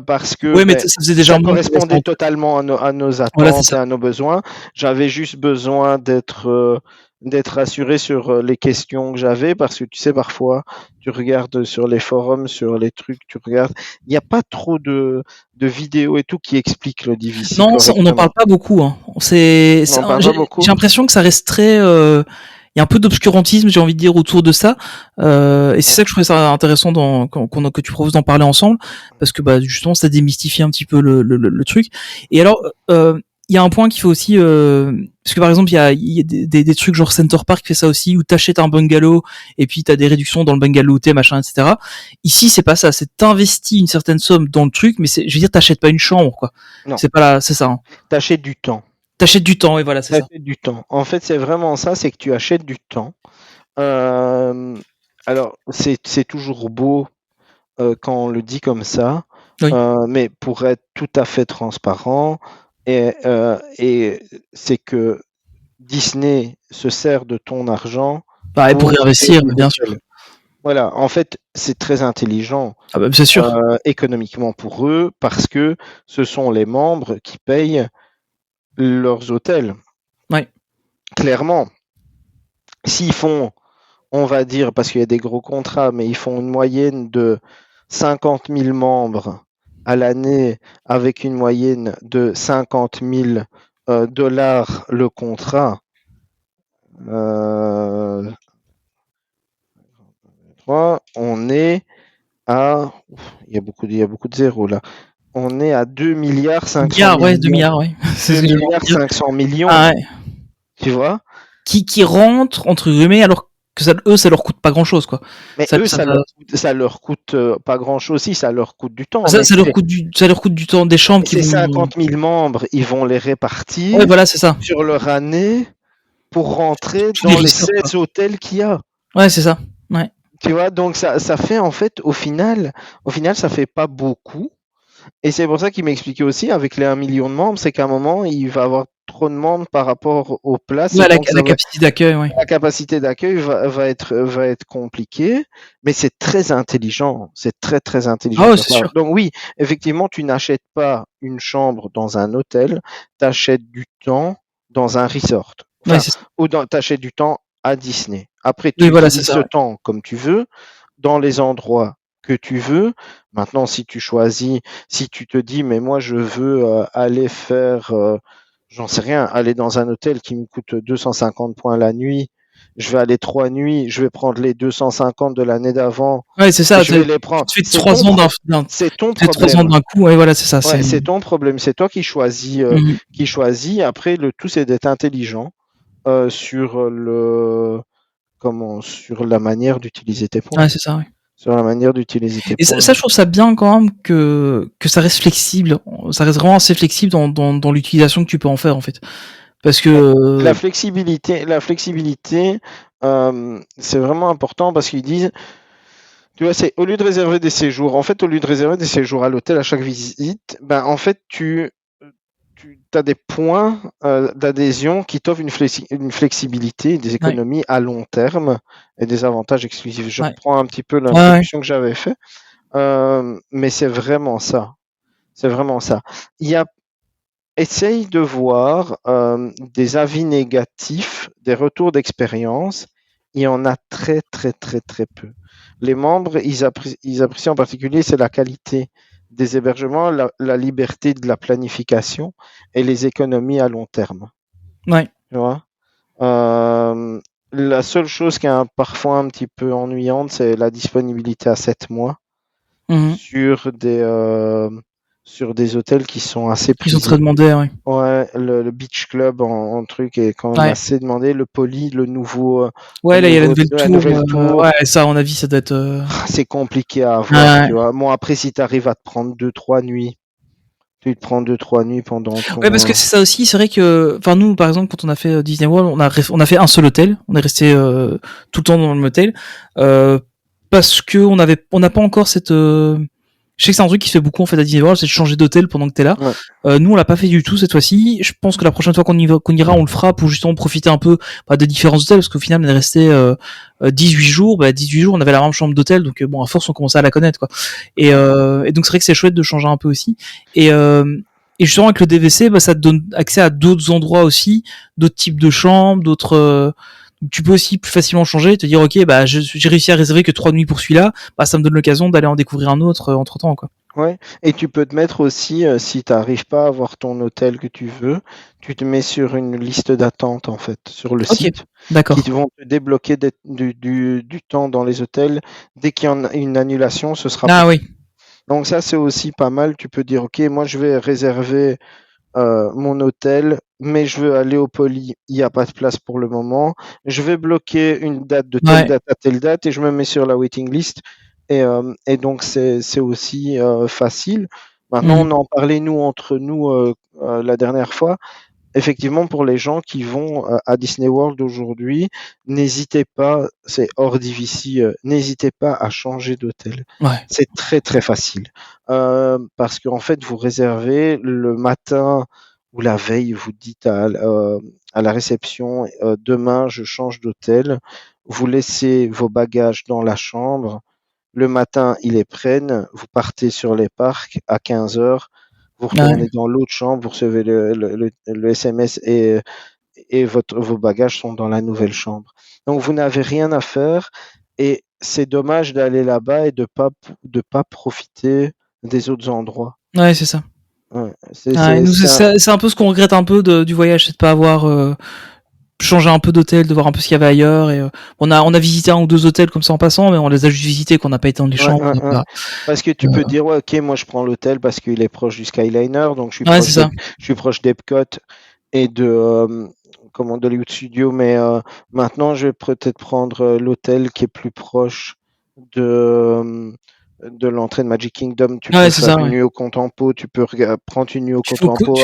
parce que, ouais, mais ben, ça faisait déjà ça un moment qu'il restait correspondait en truc. totalement à nos Voilà, c'est attentes ça. et à nos besoins. J'avais juste besoin d'être rassuré sur les questions que j'avais parce que tu sais, parfois, tu regardes sur les forums, sur les trucs, tu regardes, il n'y a pas trop de vidéos et tout qui expliquent le DVC Non, on n'en parle correctement. pas beaucoup. Hein. On n'en parle pas beaucoup. J'ai l'impression que ça reste très. Il y a un peu d'obscurantisme, j'ai envie de dire, autour de ça. Et c'est Ouais. ça que je trouvais ça intéressant que tu proposes d'en parler ensemble, parce que bah justement, ça démystifie un petit peu le truc. Et alors, il y a un point qu'il faut aussi, parce que par exemple, il y a des trucs genre Center Park fait ça aussi, où t'achètes un bungalow et puis t'as des réductions dans le bungalow où t'es, machin, etc. Ici, c'est pas ça. C'est t'investis une certaine somme dans le truc, mais je veux dire, t'achètes pas une chambre, quoi. Non, C'est pas là, c'est ça. Hein. t'achètes du temps. T'achètes du temps, et voilà, c'est ça. T'achètes du temps. En fait, c'est vraiment ça, c'est que tu achètes du temps. Euh, alors, c'est toujours beau quand on le dit comme ça, Oui. mais pour être tout à fait transparent, et c'est que Disney se sert de ton argent Pareil pour pour créer réinvestir, des bien sûr. hôtels. Voilà, en fait, c'est très intelligent Ah bah, c'est sûr. économiquement pour eux parce que ce sont les membres qui payent leurs hôtels. Ouais. Clairement, s'ils font, on va dire, parce qu'il y a des gros contrats, mais ils font une moyenne de 50 000 membres à l'année avec une moyenne de 50 000 dollars le contrat. On est à, il y a beaucoup de zéros là. On est à 2 milliards 500 Milliards, ouais, 2 millions. milliards, ouais. C'est 2 ce que j'ai envie milliards de dire. 500 millions. Ah ouais. Tu vois? Qui rentre, entre guillemets, alors que ça leur coûte pas grand chose, quoi. Mais Ça, eux, ça, ça leur coûte pas grand-chose, si ça leur coûte du temps. ça, Mais ça leur coûte du temps, des chambres qui c'est vont. 50 000 membres, ils vont les répartir Ouais, voilà, c'est ça. sur leur année pour rentrer Tous les dans les ressorts, quoi. 16 hôtels qu'il y a. Ouais, c'est ça. Ouais. Tu vois, donc ça fait en fait, au final, ça fait pas beaucoup. Et c'est pour ça qu'il m'expliquait aussi, avec les 1 million de membres, c'est qu'à un moment, il va avoir trop de membres par rapport aux places. Ouais, Et donc, la capacité d'accueil, ouais. la capacité d'accueil va être compliquée, mais c'est très intelligent. C'est très, très intelligent. Ah ouais, de c'est faire ça. sûr. Donc oui, effectivement, tu n'achètes pas une chambre dans un hôtel, tu achètes du temps dans un resort. Ouais, Enfin, c'est ça. ou tu achètes du temps à Disney. Après, tu Oui, voilà, c'est utilises ça. ce Ouais. temps comme tu veux, dans les endroits que tu veux. Maintenant, si tu choisis, si tu te dis, mais moi, je veux aller faire, j'en sais rien, aller dans un hôtel qui me coûte 250 points la nuit, je vais aller 3 nuits, je vais prendre les 250 de l'année d'avant, Ouais, c'est et ça. je vais Tu les prendre. te fais C'est ton, 3 ans c'est ton tu fais 3 ans problème. d'un coup. Ouais, voilà, c'est ça. Ouais, c'est ton problème. C'est toi qui choisis. Mhm. Qui choisis. Après, le tout, c'est d'être intelligent sur sur la manière d'utiliser tes points. Ouais, c'est ça. Ouais. Sur la manière d'utiliser tes Et points. ça, je trouve ça bien quand même que ça reste flexible. Ça reste vraiment assez flexible dans l'utilisation que tu peux en faire, en fait. Parce que. La flexibilité, c'est vraiment important parce qu'ils disent, tu vois, c'est au lieu de réserver des séjours, en fait, au lieu de réserver des séjours à l'hôtel à chaque visite, ben, en fait, tu as des points d'adhésion qui t'offrent une flexibilité, des Ouais. économies à long terme et des avantages exclusifs. Je Ouais. reprends un petit peu Ouais. l'introduction que j'avais fait, mais c'est vraiment ça. C'est vraiment ça. Essaye de voir des avis négatifs, des retours d'expérience. Il y en a très, très, très, très peu. Les membres, ils apprécient en particulier, c'est la qualité des hébergements, la liberté de la planification et les économies à long terme. Ouais. Tu vois. La seule chose qui est parfois un petit peu ennuyante, c'est la disponibilité à 7 mois Mhm. sur des hôtels qui sont assez Ils sont prisés. très demandés, ouais. Ouais, le Beach Club en truc est quand même Ouais. assez demandé. Le Poly, le nouveau, Ouais, là, il y a la la nouvelle nouvelle tour. tour, Ouais, ça, à mon avis, ça doit être. c'est compliqué à avoir, Ouais. tu vois. Bon, après, si tu arrives à te prendre 2-3 nuits, tu te prends 2-3 nuits pendant Ouais, parce que ton. c'est ça aussi. C'est vrai que, enfin, nous, par exemple, quand on a fait Disney World, on a fait un seul hôtel. On est resté tout le temps dans le motel parce que on n'a pas encore cette. Je sais que c'est un truc qui se fait beaucoup en fait à Disney World, c'est de changer d'hôtel pendant que t'es là. Ouais. Nous, on l'a pas fait du tout cette fois-ci. Je pense que la prochaine fois qu'on ira, on le fera pour justement profiter un peu des différents hôtels, parce qu'au final, on est resté 18 jours. 18 jours, on avait la même chambre d'hôtel, donc bon, à force, on commençait à la connaître, quoi. Et donc, c'est vrai que c'est chouette de changer un peu aussi. Et justement, avec le DVC, ça te donne accès à d'autres endroits aussi, d'autres types de chambres, d'autres. Tu peux aussi plus facilement changer, te dire ok, j'ai réussi à réserver que 3 nuits pour celui-là, ça me donne l'occasion d'aller en découvrir un autre entre temps, quoi. Ouais. Et tu peux te mettre aussi, si tu n'arrives pas à avoir ton hôtel que tu veux, tu te mets sur une liste d'attente en fait, sur le Ok, site, d'accord. qui vont te débloquer du temps dans les hôtels. Dès qu'il y en a une annulation, ce sera Ah pour. oui, Donc ça, c'est aussi pas mal. Tu peux dire, ok, moi je vais réserver mon hôtel, mais je veux aller au Poly. Il n'y a pas de place pour le moment. Je vais bloquer une date de telle ouais. date à telle date et je me mets sur la waiting list. Et donc c'est aussi facile. Maintenant, Mhm. on en parlait nous entre nous la dernière fois. Effectivement, pour les gens qui vont à Disney World aujourd'hui, n'hésitez pas, c'est hors DVC, n'hésitez pas à changer d'hôtel. Ouais. C'est très très facile. Parce qu'en fait, vous réservez le matin ou la veille, vous dites à la réception, demain je change d'hôtel. Vous laissez vos bagages dans la chambre. Le matin, ils les prennent. Vous partez sur les parcs à 15 heures. Vous Ouais. retournez dans l'autre chambre, vous recevez le SMS et vos bagages sont dans la nouvelle chambre. Donc vous n'avez rien à faire et c'est dommage d'aller là-bas et de pas profiter des autres endroits. Ouais, c'est ça. Ouais, Ouais, nous, c'est un peu ce qu'on regrette un peu du voyage, c'est de pas avoir changé un peu d'hôtel, de voir un peu ce qu'il y avait ailleurs. Et on a visité un ou deux hôtels comme ça en passant, mais on les a juste visités, qu'on n'a pas été dans les chambres. ouais. Parce que tu peux dire, ouais, ok, moi je prends l'hôtel parce qu'il est proche du Skyliner, donc Ouais, c'est ça. je suis proche d'Epcot comment d'Hollywood Studio, mais maintenant je vais peut-être prendre l'hôtel qui est plus proche de de l'entrée de Magic Kingdom. Tu peux Ouais, c'est faire ça, une ouais. nuit au Contempo, tu peux prendre une nuit au Tu fais au co- Contempo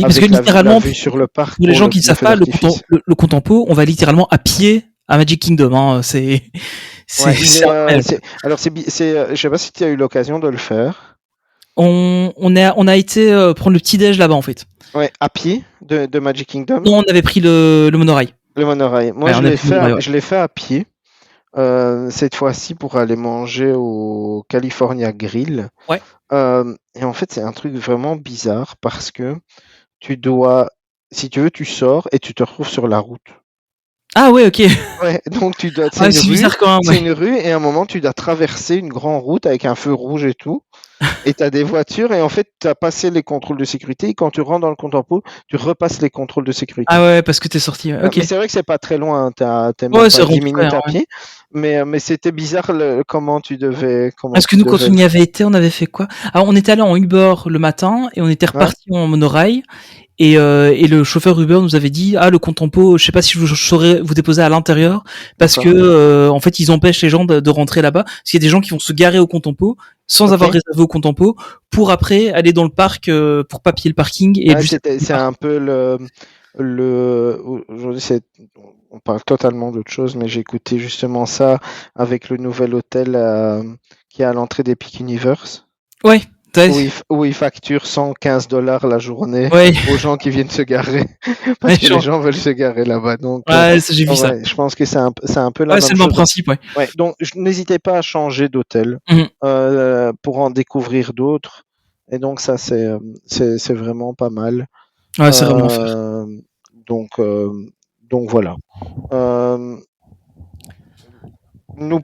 Parce que avec la littéralement, vue sur le parc pour les pour gens qui ne le savent feu pas, d'artifice. le Contempo, on va littéralement à pied à Magic Kingdom. Hein. Ouais, C'est incroyable. alors je sais pas si tu as eu l'occasion de le faire. On a été prendre le petit déj là-bas en fait. Ouais, à pied de Magic Kingdom, Non, on avait pris le monorail. le monorail. Moi, Ouais, on avait pris le monorail. Ouais. je l'ai fait à pied. Cette fois-ci pour aller manger au California Grill. Ouais. Et en fait, c'est un truc vraiment bizarre parce que tu dois, si tu veux, tu sors et tu te retrouves sur la route. Ah ouais, ok. Ouais, donc Ouais, c'est bizarre quand même. c'est Ouais. une rue et à un moment tu dois traverser une grande route avec un feu rouge et tout. Et tu as des voitures et en fait tu as passé les contrôles de sécurité et quand tu rentres dans le Contempo, tu repasses les contrôles de sécurité. Ah ouais, parce que t'es sorti. Ouais. Ok. Mais c'est vrai que c'est pas très loin, t'es même Ouais, c'est pas 10 rond. Ouais, minutes à ouais. pied, mais c'était bizarre comment Parce que tu nous, quand devais. on y avait été, on avait fait quoi? Alors, on était allé en Uber le matin et on était Ouais, reparti en monorail. Et le chauffeur Uber nous avait dit le Contempo, je sais pas si je saurais vous déposer à l'intérieur parce que d'accord. en fait ils empêchent les gens de rentrer là-bas parce qu'il y a des gens qui vont se garer au Contempo sans avoir Ok. réservé au Contempo pour après aller dans le parc pour pas payer le parking et être Ouais, juste à côté du c'est parc. un peu aujourd'hui, on parle totalement d'autre chose, mais j'ai écouté justement ça avec le nouvel hôtel qui est à l'entrée d'Epic Universe, Ouais, où ils facturent 115 dollars la journée ouais, aux gens qui viennent se garer, parce ouais, que les gens veulent se garer là-bas. Donc, ouais, j'ai vu ça. ouais, je pense que c'est un peu la Ouais, c'est même le même chose. principe, ouais. Ouais, donc, n'hésitez pas à changer d'hôtel Mhm. pour en découvrir d'autres. Et donc, ça, c'est vraiment pas mal. Ouais, c'est vraiment faire. Euh, donc, euh, donc voilà. Euh,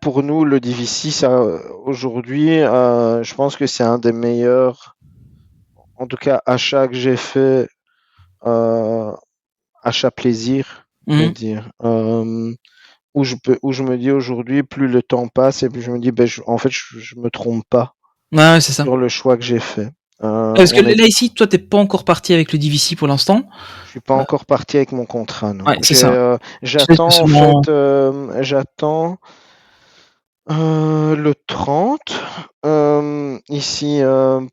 pour nous, le DVC, ça, aujourd'hui, je pense que c'est un des meilleurs, en tout cas, achats que j'ai fait, euh, achat plaisir, je vais Mhm. dire. Où je me dis aujourd'hui, plus le temps passe, et puis je me dis, en fait, je me trompe pas Ouais, c'est ça. sur le choix que j'ai fait. Parce que là ici, toi t'es pas encore parti avec le DVC pour l'instant. Je suis pas encore parti avec mon contrat, non. Ouais, c'est ça. C'est J'attends en seulement. fait, j'attends le 30 ici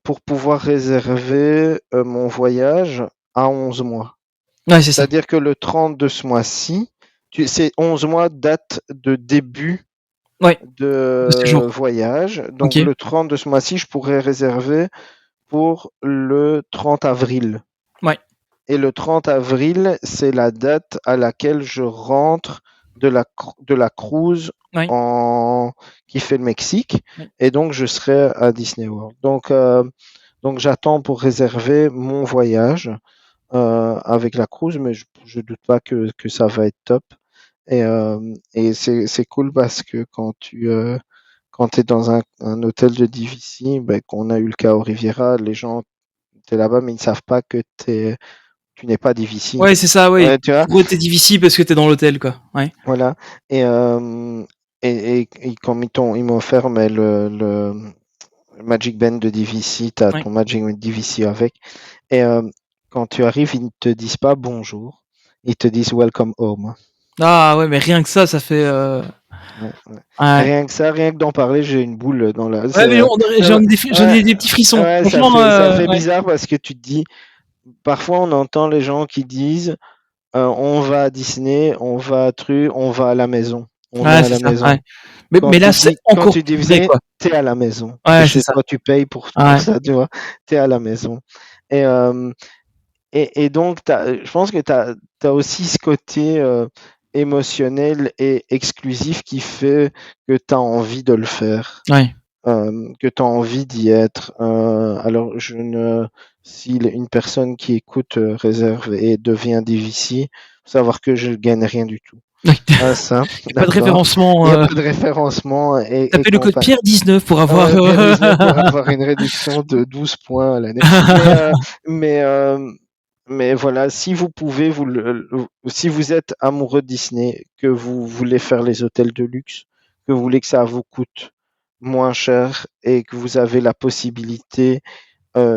pour pouvoir réserver mon voyage à 11 mois. Ouais, c'est ça. C'est-à-dire que le 30 de ce mois-ci, c'est 11 mois date de début Ouais, de ce de jour. voyage. Ok. Donc le 30 de ce mois-ci, je pourrais réserver pour le 30 avril. Ouais. Et le 30 avril, c'est la date à laquelle je rentre de la cruise Ouais. en, qui fait le Mexique. Ouais. Et donc, je serai à Disney World. Donc j'attends pour réserver mon voyage avec la cruise, mais je doute pas que ça va être top. Et c'est cool parce que quand tu es dans un hôtel de DVC, ben, qu'on a eu le cas au Riviera, les gens, t'es là-bas, mais ils ne savent pas que tu n'es pas DVC. Ouais, c'est ça, ouais. Ouais, tu vois, Pour eux, t'es difficile parce que t'es dans l'hôtel, quoi. Ouais. voilà. Et, comme ils m'ont offert mais le Magic Band de DVC, tu as Ouais. ton Magic Band DVC avec. Et quand tu arrives, ils ne te disent pas bonjour, ils te disent welcome home. Ah ouais, mais rien que ça fait. Ouais, ouais. Ouais. Rien que ça, rien que d'en parler, j'ai une boule dans la. Ouais, mais Euh, j'en ouais, ai des petits frissons. ouais, Franchement, ça fait ouais. bizarre parce que tu te dis, parfois on entend les gens qui disent on va à Disney, on va à la maison. On est Ouais, à c'est la ça. Ouais. maison. Mais là, c'est Quand encore tu dis plus vrai, Disney, quoi. t'es à la maison. Ouais, c'est C'est ça. toi, tu payes pour Ouais. ça, tu vois. T'es à la maison. Et, donc, je pense que t'as aussi ce côté émotionnel et exclusif qui fait que tu as envie de le faire, Ouais. que tu as envie d'y être. Alors, si une personne qui écoute réserve et devient DVC, faut savoir que je ne gagne rien du tout. Ouais. Ah, ça, Y a pas de d'accord. Il référencement. n'y a pas de référencement et Tapez le code compagnie. Pierre 19 pour avoir. Pierre 19 pour avoir une réduction de 12 points à l'année. Mais, mais, euh, mais voilà, si vous pouvez, si vous êtes amoureux de Disney, que vous voulez faire les hôtels de luxe, que vous voulez que ça vous coûte moins cher et que vous avez la possibilité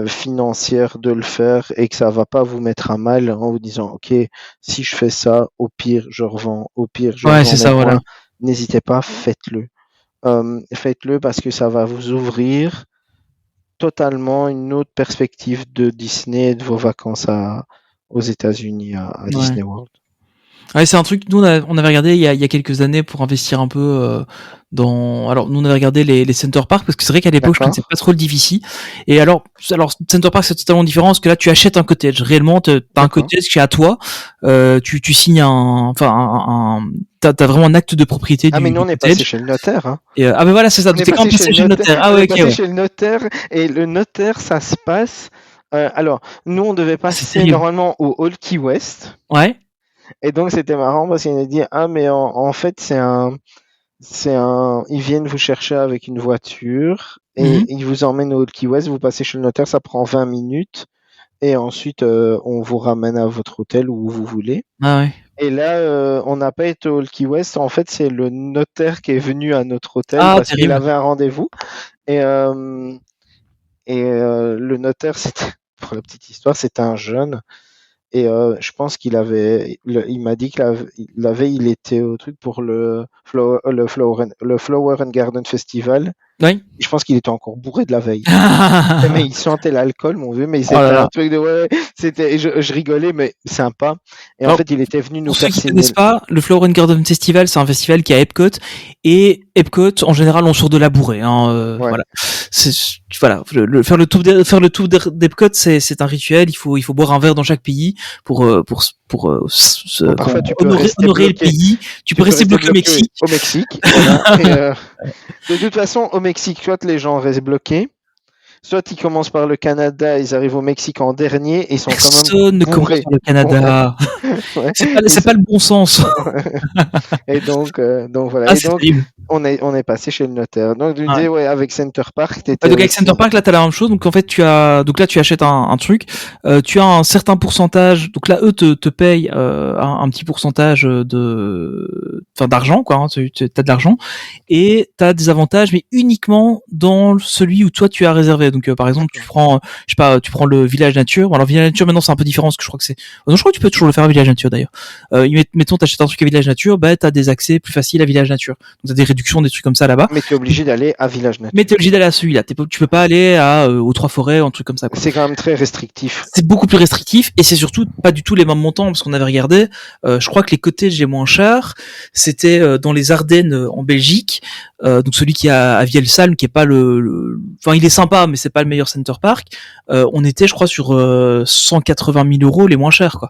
financière de le faire et que ça va pas vous mettre à mal en vous disant ok, si je fais ça, au pire je revends, au pire je Ouais, c'est revends mes ça, voilà. points. N'hésitez pas, faites-le. Faites-le parce que ça va vous ouvrir totalement une autre perspective de Disney et de vos vacances aux États-Unis à Ouais. Disney World. Ouais, c'est un truc, nous on avait regardé il y a quelques années pour investir un peu dans... Alors nous on avait regardé les Center Park parce que c'est vrai qu'à l'époque je connaissais D'accord? pas trop le DVC. Et alors Center Park c'est totalement différent parce que là tu achètes un cottage. Réellement t'as un D'accord. cottage qui est à toi. Tu signes t'as vraiment un acte de propriété Ah mais nous du on est passé cottage. chez le notaire, hein. Et ah ben voilà c'est ça. On Donc est t'es quand passé même chez passé le chez le notaire, notaire. Ah on ouais est ok passé ouais. chez le notaire et le notaire ça se passe. Alors nous on devait Ah, c'est passer terrible. normalement au Hall Key West Ouais. et donc c'était marrant parce qu'il a dit ah mais en fait ils viennent vous chercher avec une voiture et Mhm. ils vous emmènent au Hall Key West, vous passez chez le notaire, ça prend 20 minutes et ensuite on vous ramène à votre hôtel où vous voulez. Ah ouais. Et là, on n'a pas été au Hall Key West. En fait, c'est le notaire qui est venu à notre hôtel Ah parce qu'il terrible. avait un rendez-vous. Et, le notaire, c'était, pour la petite histoire, c'était un jeune. Et je pense il m'a dit il était au truc pour le Flower and Garden Festival. Oui. Et je pense qu'il était encore bourré de la veille. Mais il sentait l'alcool, mon vieux, mais Oh là c'était un là. truc de ouais, c'était, je rigolais, mais sympa. Et en Alors, fait, il était venu nous pour ceux faire qui signer. connaissent pas, le Flower and Garden Festival, c'est un festival qui est à Epcot et Epcot en général on sort de la bourrée. Hein, Ouais. voilà, c'est voilà faire le tour d'Epcot, c'est un rituel. Il faut boire un verre dans chaque pays Bon, parfois, tu peux rester honorer le bloqué. pays. Tu peux Tu peux rester rester bloqué au bloqué Mexique. au Mexique, voilà. Et de toute façon, au Mexique, soit les gens restent bloqués, soit ils commencent par le Canada, ils arrivent au Mexique en dernier et ils sont quand même Personne ne commence bourrés. par le Ouais, Canada. ouais. C'est pas le bon sens. Et donc voilà. Ah, Et c'est donc, terrible. on est passé chez le notaire. Donc, je me Ouais. disais, ouais, avec Center Park, Ouais, t'étais donc avec Center aussi. Park, là, t'as la même chose. Donc en fait, donc là, tu achètes un truc, tu as un certain pourcentage. Donc là, eux te payent un petit pourcentage d'argent, quoi. Hein, t'as de l'argent et t'as des avantages, mais uniquement dans celui où toi tu as réservé. Donc par exemple, tu D'accord. prends, je sais pas, tu prends le village nature. Bon, alors village nature maintenant c'est un peu différent parce que je crois que c'est. Non, je crois que tu peux toujours le faire à village nature d'ailleurs. Mettons, t'achètes un truc à village nature, bah t'as des accès plus faciles à village nature. Donc t'as des réductions, des trucs comme ça là-bas. Mais tu es obligé d'aller à Village Mais Nature. t'es obligé d'aller à celui-là. Tu peux pas aller aux Trois Forêts, un truc comme ça, quoi. C'est quand même très restrictif. C'est beaucoup plus restrictif et c'est surtout pas du tout les mêmes montants parce qu'on avait regardé. Je crois que les cottages les moins chers, c'était dans les Ardennes en Belgique. Donc celui qui est à Vielsalm, qui est pas enfin il est sympa, mais c'est pas le meilleur Center Park. On était, je crois, sur 180 000 euros les moins chers, quoi.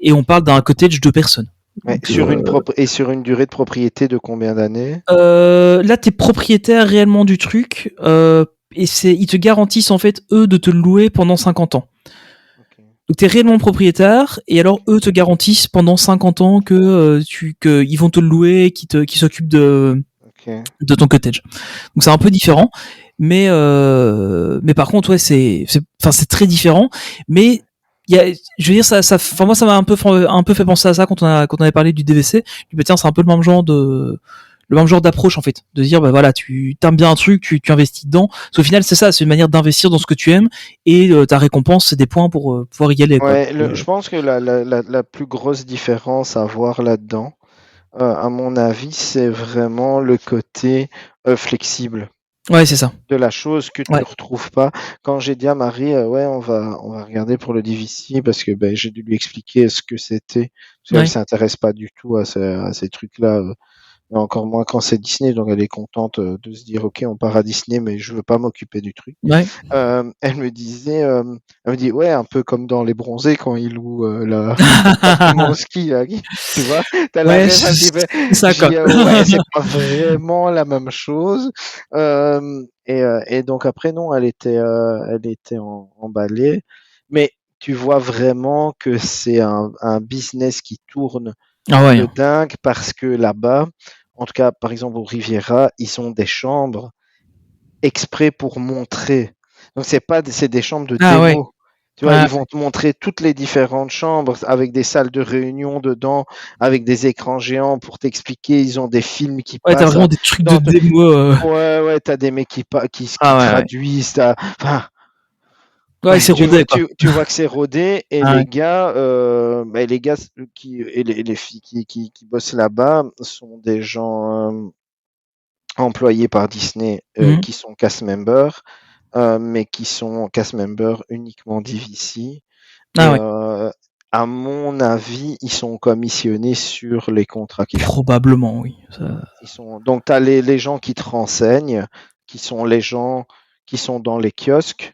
Et on parle d'un cottage de personnes. Ouais, Donc, sur une durée de propriété de combien d'années? là, t'es propriétaire réellement du truc. Et ils te garantissent en fait eux de te le louer pendant 50 ans. Ok. Donc t'es réellement propriétaire et alors eux te garantissent pendant 50 ans que ils vont te le louer, qu'ils s'occupent Ok. de ton cottage. Donc c'est un peu différent, mais par contre ouais c'est très différent. Mais je veux dire enfin moi ça m'a un peu fait penser à ça quand on avait parlé du DVC. Je me dis, tiens, c'est un peu le même genre d'approche en fait, de dire bah voilà, tu t'aimes bien un truc, tu investis dedans. Parce qu'au final c'est ça, c'est une manière d'investir dans ce que tu aimes et ta récompense c'est des points pour pouvoir y aller, quoi. Ouais, je pense que la plus grosse différence à voir là-dedans, à mon avis, c'est vraiment le côté flexible Ouais, c'est ça. de la chose que tu Ouais. retrouves pas. Quand j'ai dit à Marie, ouais, on va regarder pour le DVC parce que ben, j'ai dû lui expliquer ce que c'était, parce qu'elle Ouais. s'intéresse pas du tout à ces trucs-là. Et encore moins quand c'est Disney, donc elle est contente de se dire ok, on part à Disney, mais je veux pas m'occuper du truc. Ouais. Elle me disait, elle me dit ouais, un peu comme dans Les Bronzés quand ils louent l'appartement au ski, là, tu vois, t'as la Ouais, rêve un petit peu. c'est ça, J'ai quoi. dit ouais, c'est pas vraiment la même chose. Et donc après non, elle était emballée, mais tu vois vraiment que c'est un business qui tourne Ah ouais. de dingue parce que là-bas, en tout cas, par exemple au Riviera, ils ont des chambres exprès pour montrer. Donc c'est des chambres de Ah ouais. démo. Tu vois, Ouais. ils vont te montrer toutes les différentes chambres avec des salles de réunion dedans, avec des écrans géants pour t'expliquer. Ils ont des films qui Ouais, t'as passent. vraiment des trucs de Dans te- démo. Ouais, ouais, t'as des mecs qui Ah ouais, ouais. traduisent. Enfin, Ouais, c'est rodé, quoi. Tu vois que c'est rodé et Ouais. les gars et les filles qui bossent là-bas sont des gens employés par Disney Mhm. qui sont cast members, mais qui sont cast members uniquement d'IVC. Ah Et ouais. à mon avis, ils sont commissionnés sur les contrats qu'ils font. Probablement, oui. Donc, tu as les gens qui te renseignent, qui sont les gens qui sont dans les kiosques,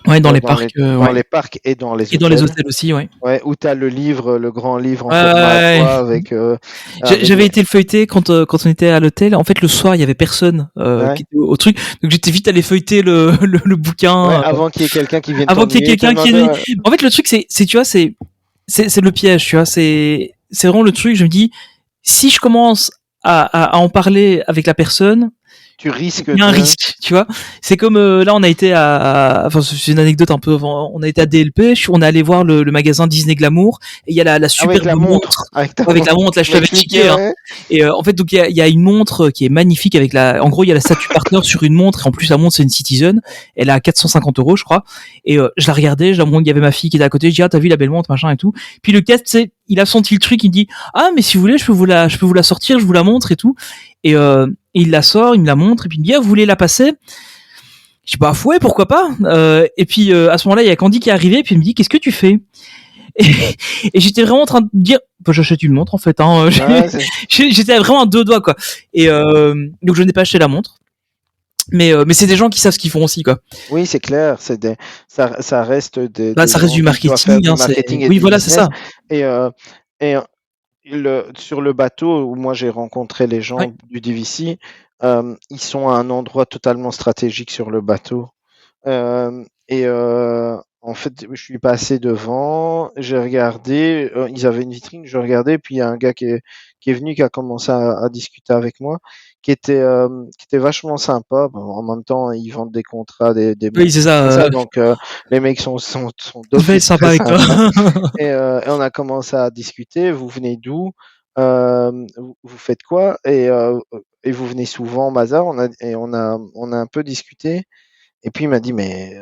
Ouais, dans les parcs, dans ouais. les parcs et dans les Et dans les hôtels. hôtels aussi, ouais. Ouais, où tu as le livre, le grand livre en Ouais, format ouais, ouais. A3 avec J'avais été le feuilleter quand on était à l'hôtel. En fait, le soir, il y avait personne ouais, qui était au truc, donc j'étais vite allé feuilleter le ouais, bouquin avant qu'il y ait quelqu'un qui vienne avant qu'il y ait t'ennuyer, te quelqu'un qui. demander. En fait, le truc, c'est tu vois, c'est le piège, tu vois. C'est vraiment le truc. Je me dis, si je commence à en parler avec la personne, Tu risques il y a un de. risque, tu vois. C'est comme là, on a été enfin, c'est une anecdote un peu. On a été à DLP, on est allé voir le magasin Disney Glamour, et il y a la Avec superbe la montre. montre. Avec ta Avec la montre. montre, là, je Tu t'avais m'expliquais, expliqué, hein. ouais. Et en fait, donc il y a une montre qui est magnifique avec en gros, il y a la statue partner sur une montre, et en plus la montre c'est une Citizen. Elle a 450 €, je crois. Et je la regardais, je la montre, il y avait ma fille qui était à côté. Je dis, ah, t'as vu la belle montre, machin et tout. Puis le cast, c'est, il a senti le truc, il me dit, ah, mais si vous voulez, je peux vous la sortir, je vous la montre et tout. Et il la sort, il me la montre, et puis il me dit, ah, vous voulez la passer? Je dis, bah ouais, pourquoi pas. Et puis à ce moment-là, il y a Candy qui est arrivé, puis il me dit, qu'est-ce que tu fais? Et, et j'étais vraiment en train de dire, bah, j'achète une montre en fait. Hein. Ouais, J'étais vraiment à deux doigts, quoi. Et donc je n'ai pas acheté la montre. Mais c'est des gens qui savent ce qu'ils font aussi, quoi. oui, c'est clair. Ça reste Bah, des ça reste gens du qui doivent faire marketing, du hein. marketing et Oui, du voilà, c'est business. ça. Et, et sur le bateau où moi j'ai rencontré les Ouais. gens du DVC, ils sont à un endroit totalement stratégique sur le bateau. En fait, je suis passé devant, j'ai regardé, ils avaient une vitrine, je regardais, puis il y a un gars qui est venu, qui a commencé à discuter avec moi, qui était vachement sympa. Bon, en même temps, ils vendent des contrats, des bons Oui, c'est trucs ça. comme ça, donc les mecs sont Il va être d'office sympa très avec toi. sympas. Et on a commencé à discuter. Vous venez d'où? Vous faites quoi? Et vous venez souvent, Mazar? On a un peu discuté. Et puis il m'a dit, mais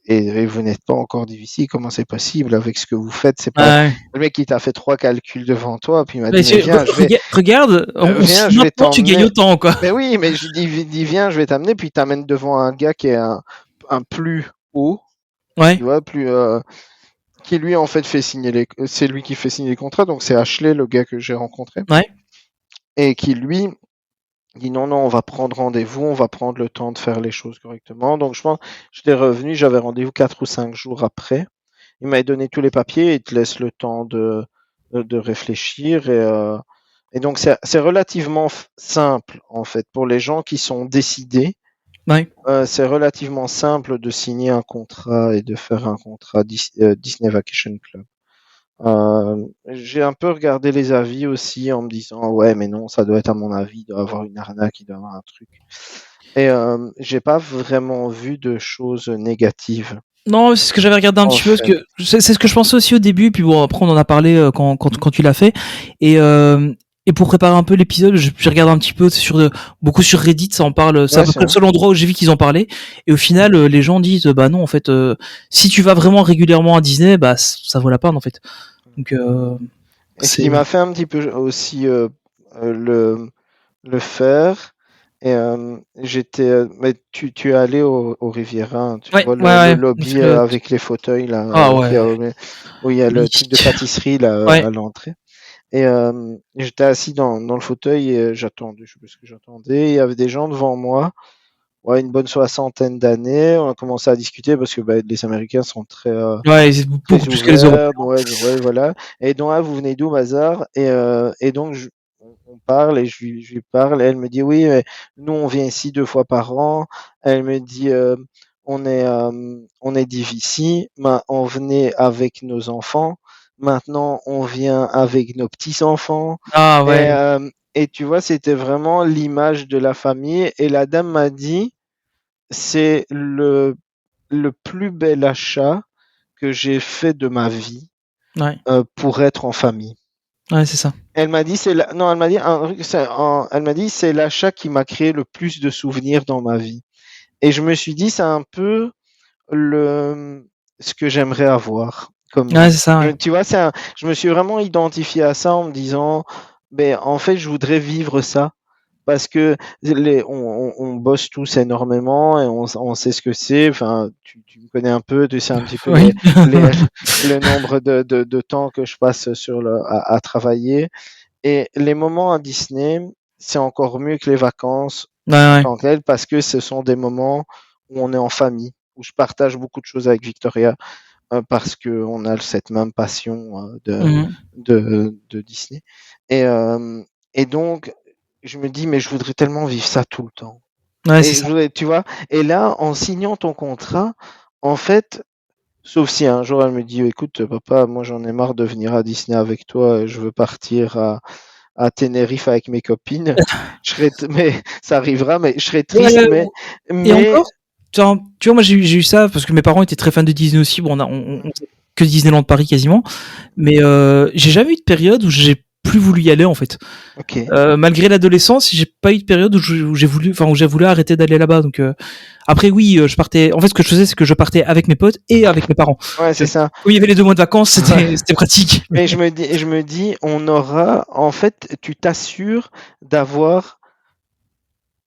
et vous n'êtes pas encore difficile, comment c'est possible avec ce que vous faites? C'est pas Ouais. le mec qui t'a fait trois calculs devant toi, puis il m'a Mais dit, mais viens, regarde, on viens, signe je vais maintenant, tu gagnes t'emmener. autant, quoi. Mais oui, mais je dis, viens, je vais t'amener, puis il t'amène devant un gars qui est un plus haut, Ouais. tu vois, qui lui en fait fait signer c'est lui qui fait signer les contrats, donc c'est Ashley, le gars que j'ai rencontré, Ouais. et qui lui dit non, non, on va prendre rendez-vous, on va prendre le temps de faire les choses correctement. Donc je pense, j'étais revenu, j'avais rendez-vous 4 ou 5 jours après. Il m'avait donné tous les papiers, il te laisse le temps de réfléchir. Et donc c'est relativement simple en fait pour les gens qui sont décidés. Ouais. C'est relativement simple de signer un contrat et de faire un contrat Disney Vacation Club. J'ai un peu regardé les avis aussi en me disant ouais mais non ça doit être à mon avis, il doit y avoir une arnaque, il doit y avoir un truc. Et j'ai pas vraiment vu de choses négatives Non, c'est ce que j'avais regardé un en petit peu, parce fait. que c'est ce que je pensais aussi au début, puis bon, après on en a parlé quand tu l'as fait. Et pour préparer un peu l'épisode, j'ai regardé un petit peu beaucoup sur Reddit, ça en parle, c'est à Ouais, peu c'est près le vrai. seul endroit où j'ai vu qu'ils en parlaient. Et au final, les gens disent, bah non, en fait, si tu vas vraiment régulièrement à Disney, bah ça vaut la peine, en fait. Donc, Et ce qui c'est... m'a fait un petit peu aussi euh, le, le faire, et mais tu es allé au Riviera, hein, tu Ouais, vois ouais, le ouais. lobby avec les fauteuils là, Ah ouais, où il y a le truc de magnifique. pâtisserie là Ouais, à l'entrée. Et j'étais assis dans le fauteuil et j'attendais, je sais plus ce que j'attendais. Il y avait des gens devant moi, ouais, une bonne soixantaine d'années. On a commencé à discuter parce que bah, les Américains sont ouais, c'est beaucoup très plus que les Européens. ouverts. Ouais, ouais, voilà. Et donc, ah, vous venez d'où, Mazar? Et donc, on parle et je lui parle. Et elle me dit, oui, mais nous, on vient ici 2 fois par an. Elle me dit, on est d'Ivici. On venait avec nos enfants. Maintenant, on vient avec nos petits-enfants. Ah Et, ouais. et tu vois, c'était vraiment l'image de la famille. Et la dame m'a dit, c'est le plus bel achat que j'ai fait de ma vie Ouais, pour être en famille. ouais, c'est ça. Elle m'a dit, non, elle m'a dit, elle m'a dit, c'est l'achat qui m'a créé le plus de souvenirs dans ma vie. Et je me suis dit, c'est un peu ce que j'aimerais avoir comme Ouais, vie. c'est ça. Ouais. Tu vois, je me suis vraiment identifié à ça en me disant, ben, en fait, je voudrais vivre ça. Parce que on bosse tous énormément et on sait ce que c'est. Enfin, tu me connais un peu, tu sais un petit peu Oui. les, le nombre de temps que je passe à travailler. Et les moments à Disney, c'est encore mieux que les vacances Ouais, en ouais. tant que telles parce que ce sont des moments où on est en famille, où je partage beaucoup de choses avec Victoria parce qu'on a cette même passion Mhm. de Disney. Et, euh, et donc, je me dis, mais je voudrais tellement vivre ça tout le temps. Ouais, c'est Et je ça. voudrais, tu vois, et là, en signant ton contrat, en fait, sauf si un jour elle me dit, écoute, papa, moi j'en ai marre de venir à Disney avec toi, je veux partir à Tenerife avec mes copines. Mais ça arrivera, mais je serais triste, Ouais, et mais, encore, tu vois, moi j'ai eu ça parce que mes parents étaient très fans de Disney aussi. Bon, on sait que Disneyland Paris quasiment, mais j'ai jamais eu de période où j'ai plus voulu y aller en fait. ok. Malgré l'adolescence, j'ai pas eu de période où j'ai voulu, enfin où j'ai voulu arrêter d'aller là-bas. Donc après oui, je partais. En fait, ce que je faisais, c'est que je partais avec mes potes et avec mes parents. Ouais, c'est ça. Comme il y avait les 2 mois de vacances, Ouais. c'était pratique. Et je me dis, on aura, en fait, tu t'assures d'avoir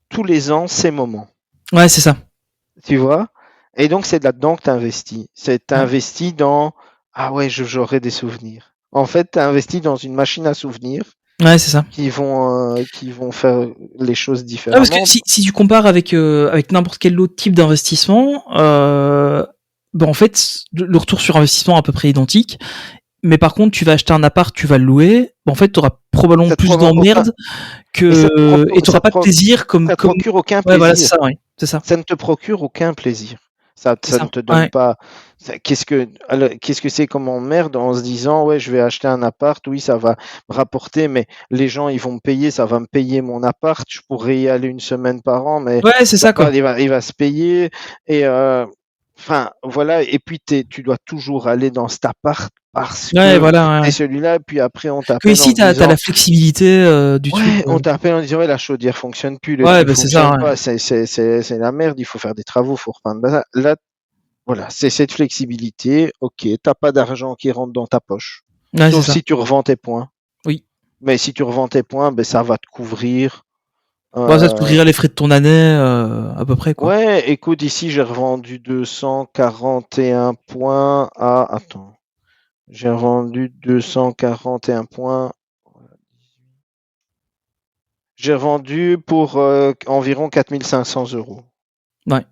tous les ans ces moments, Ouais, c'est ça. tu vois? Et donc, c'est là-dedans que tu investis. C'est Ouais, investi dans, ah ouais, j'aurai des souvenirs. En fait, tu investi dans une machine à souvenirs ouais, c'est ça. qui vont faire les choses Ah, parce que différemment. si tu compares avec n'importe quel autre type d'investissement, ben en fait, le retour sur investissement est à peu près identique. Mais par contre, tu vas acheter un appart, tu vas le louer. Ben, en fait, tu auras probablement Ça te plus provoque aucun, d'emmerdes et et tu auras pas de plaisir ça te comme. procure aucun Ouais, voilà, plaisir. c'est ça, ouais. C'est ça. Ça ne te procure aucun plaisir. C'est Ça ne ça. te donne Ouais. pas. Qu'est-ce que c'est comme emmerde en se disant, ouais, je vais acheter un appart, oui, ça va me rapporter, mais les gens, ils vont me payer, ça va me payer mon appart. Je pourrais y aller une semaine par an, mais Ouais, c'est ça, quoi. l'appart, il va se payer. Et enfin, voilà. Et puis, tu dois toujours aller dans cet appart parce Ouais, que voilà, ouais, c'est ouais. celui-là. Puis après, on Que t'appelle en ici, te t'as disant, la flexibilité du truc. ouais, on t'appelle en disant, ouais, la chaudière fonctionne plus, les Ouais, trucs bah, c'est ça, fonctionnent ouais. pas, c'est la merde, il faut faire des travaux, faut repeindre. Là, voilà, c'est cette flexibilité. Ok, t'as pas d'argent qui rentre dans ta poche. Ouais, c'est Sauf ça. si tu revends tes points. Oui. Mais si tu revends tes points, ben, ça va te couvrir. Bon, ça te Euh, couvrirait les frais de ton année, à peu près, quoi. ouais, écoute, ici, j'ai revendu 241 points à, attends, j'ai revendu 241 points. J'ai vendu pour environ 4500 €. Ouais.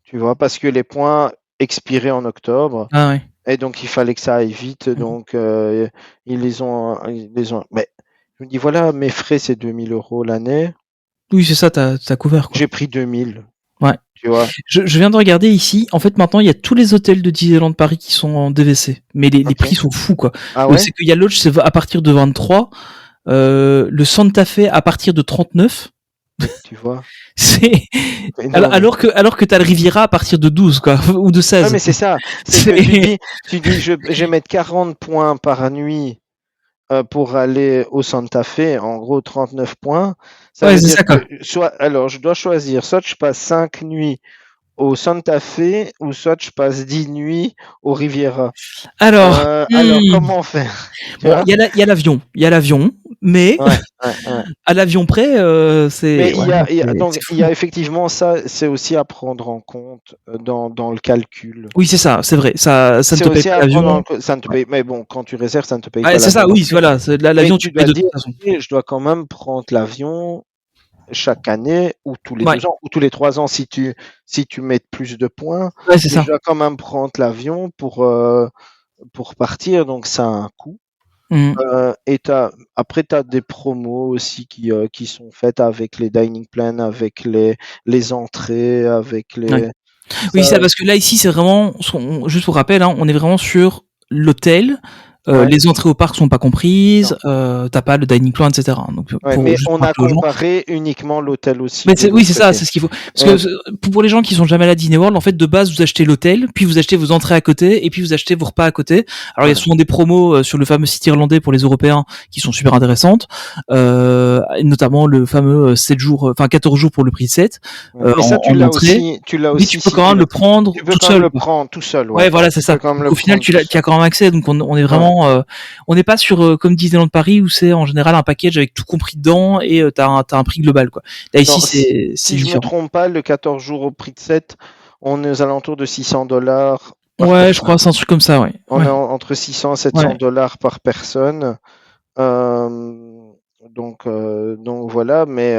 Tu vois, parce que les points expiraient en octobre. Ah, ouais. Et donc, il fallait que ça aille vite. Mhm. Donc, ils les ont. Mais je me dis, voilà, mes frais, c'est 2000 € l'année. Oui, c'est ça, t'as couvert, quoi. J'ai pris 2000, Ouais. tu vois. Je viens de regarder ici. En fait, maintenant, il y a tous les hôtels de Disneyland Paris qui sont en DVC. Mais les Ok. prix sont fous, quoi. Ah ouais? C'est qu'il y a Lodge, c'est à partir de 23. Le Santa Fe à partir de 39. Tu vois. C'est, Mais non, mais. alors que t'as le Riviera à partir de 12, quoi. Ou de Ouais, 16. mais c'est ça. C'est que C'est, tu dis, je vais mettre 40 points par nuit pour aller au Santa Fe, en gros 39 points. Ça ouais, veut c'est dire ça, quoi. que, alors, je dois choisir, soit je passe 5 nuits au Santa Fe ou soit je passe 10 nuits au Riviera. Alors, Alors, comment faire? Tu bon, vois? il y a l'avion. Il y a l'avion. Mais, Ouais, ouais, ouais. à l'avion près, Mais ouais, donc, c'est il y fou. a effectivement ça, c'est aussi à prendre en compte dans le calcul. Oui, c'est ça, c'est vrai. Ça ne C'est te paye aussi pas à prendre en l'avion. compte, ça ne te Ouais. paye, mais bon, quand tu réserves, ça ne te paye Ouais, pas c'est l'avion ça, non oui, plus. voilà. Mais L'avion, tu tu le payes dois de dire, toute façon. ok, je dois quand même prendre l'avion chaque année ou tous les Ouais, 2 ans ou tous les 3 ans si tu mets plus de points. ouais, c'est Mais je ça. dois quand même prendre l'avion pour partir, donc ça a un coût. Mhm. Et après, tu as des promos aussi qui sont faites avec les dining plans, avec les entrées, avec Ouais. les. Oui, Ça, ça, parce que là, ici, c'est vraiment, juste pour rappel, hein, on est vraiment sur l'hôtel, Ouais. Les entrées au parc sont pas comprises. T'as pas le dining plan, etc. Donc Ouais, pour mais juste on pour a rappeler aux gens. comparé uniquement l'hôtel aussi. Mais de oui, l'autre c'est ça, côté. c'est ce qu'il faut. Parce que pour les gens qui sont jamais allés à Disney World, en fait, de base, vous achetez l'hôtel, puis vous achetez vos entrées à côté, et puis vous achetez vos repas à côté. Alors, il y a souvent des promos sur le fameux site irlandais pour les Européens qui sont super intéressantes, notamment le fameux 7 jours, enfin 14 jours pour le prix de 7 Mais ça, en entrée. tu l'as Mais tu aussi peux si quand tu même le l'as. prendre Tu peux tout quand même seul, le quoi. prendre tout seul, ouais. Ouais, voilà, c'est Tu peux ça. quand même Donc, le au final, prendre tout tu as seul. quand même accès. Donc, on est vraiment, on n'est pas sur comme Disneyland Paris où c'est en général un package avec tout compris dedans et t'as un prix global, quoi. Là ici, Non, c'est si je me différent. trompe pas, le 14 jours au prix de 7, on est aux alentours de $600 par Ouais, je crois personne. que c'est un truc comme ça, ouais. On Ouais. est entre 600 et Ouais. $700 par personne. Donc voilà, mais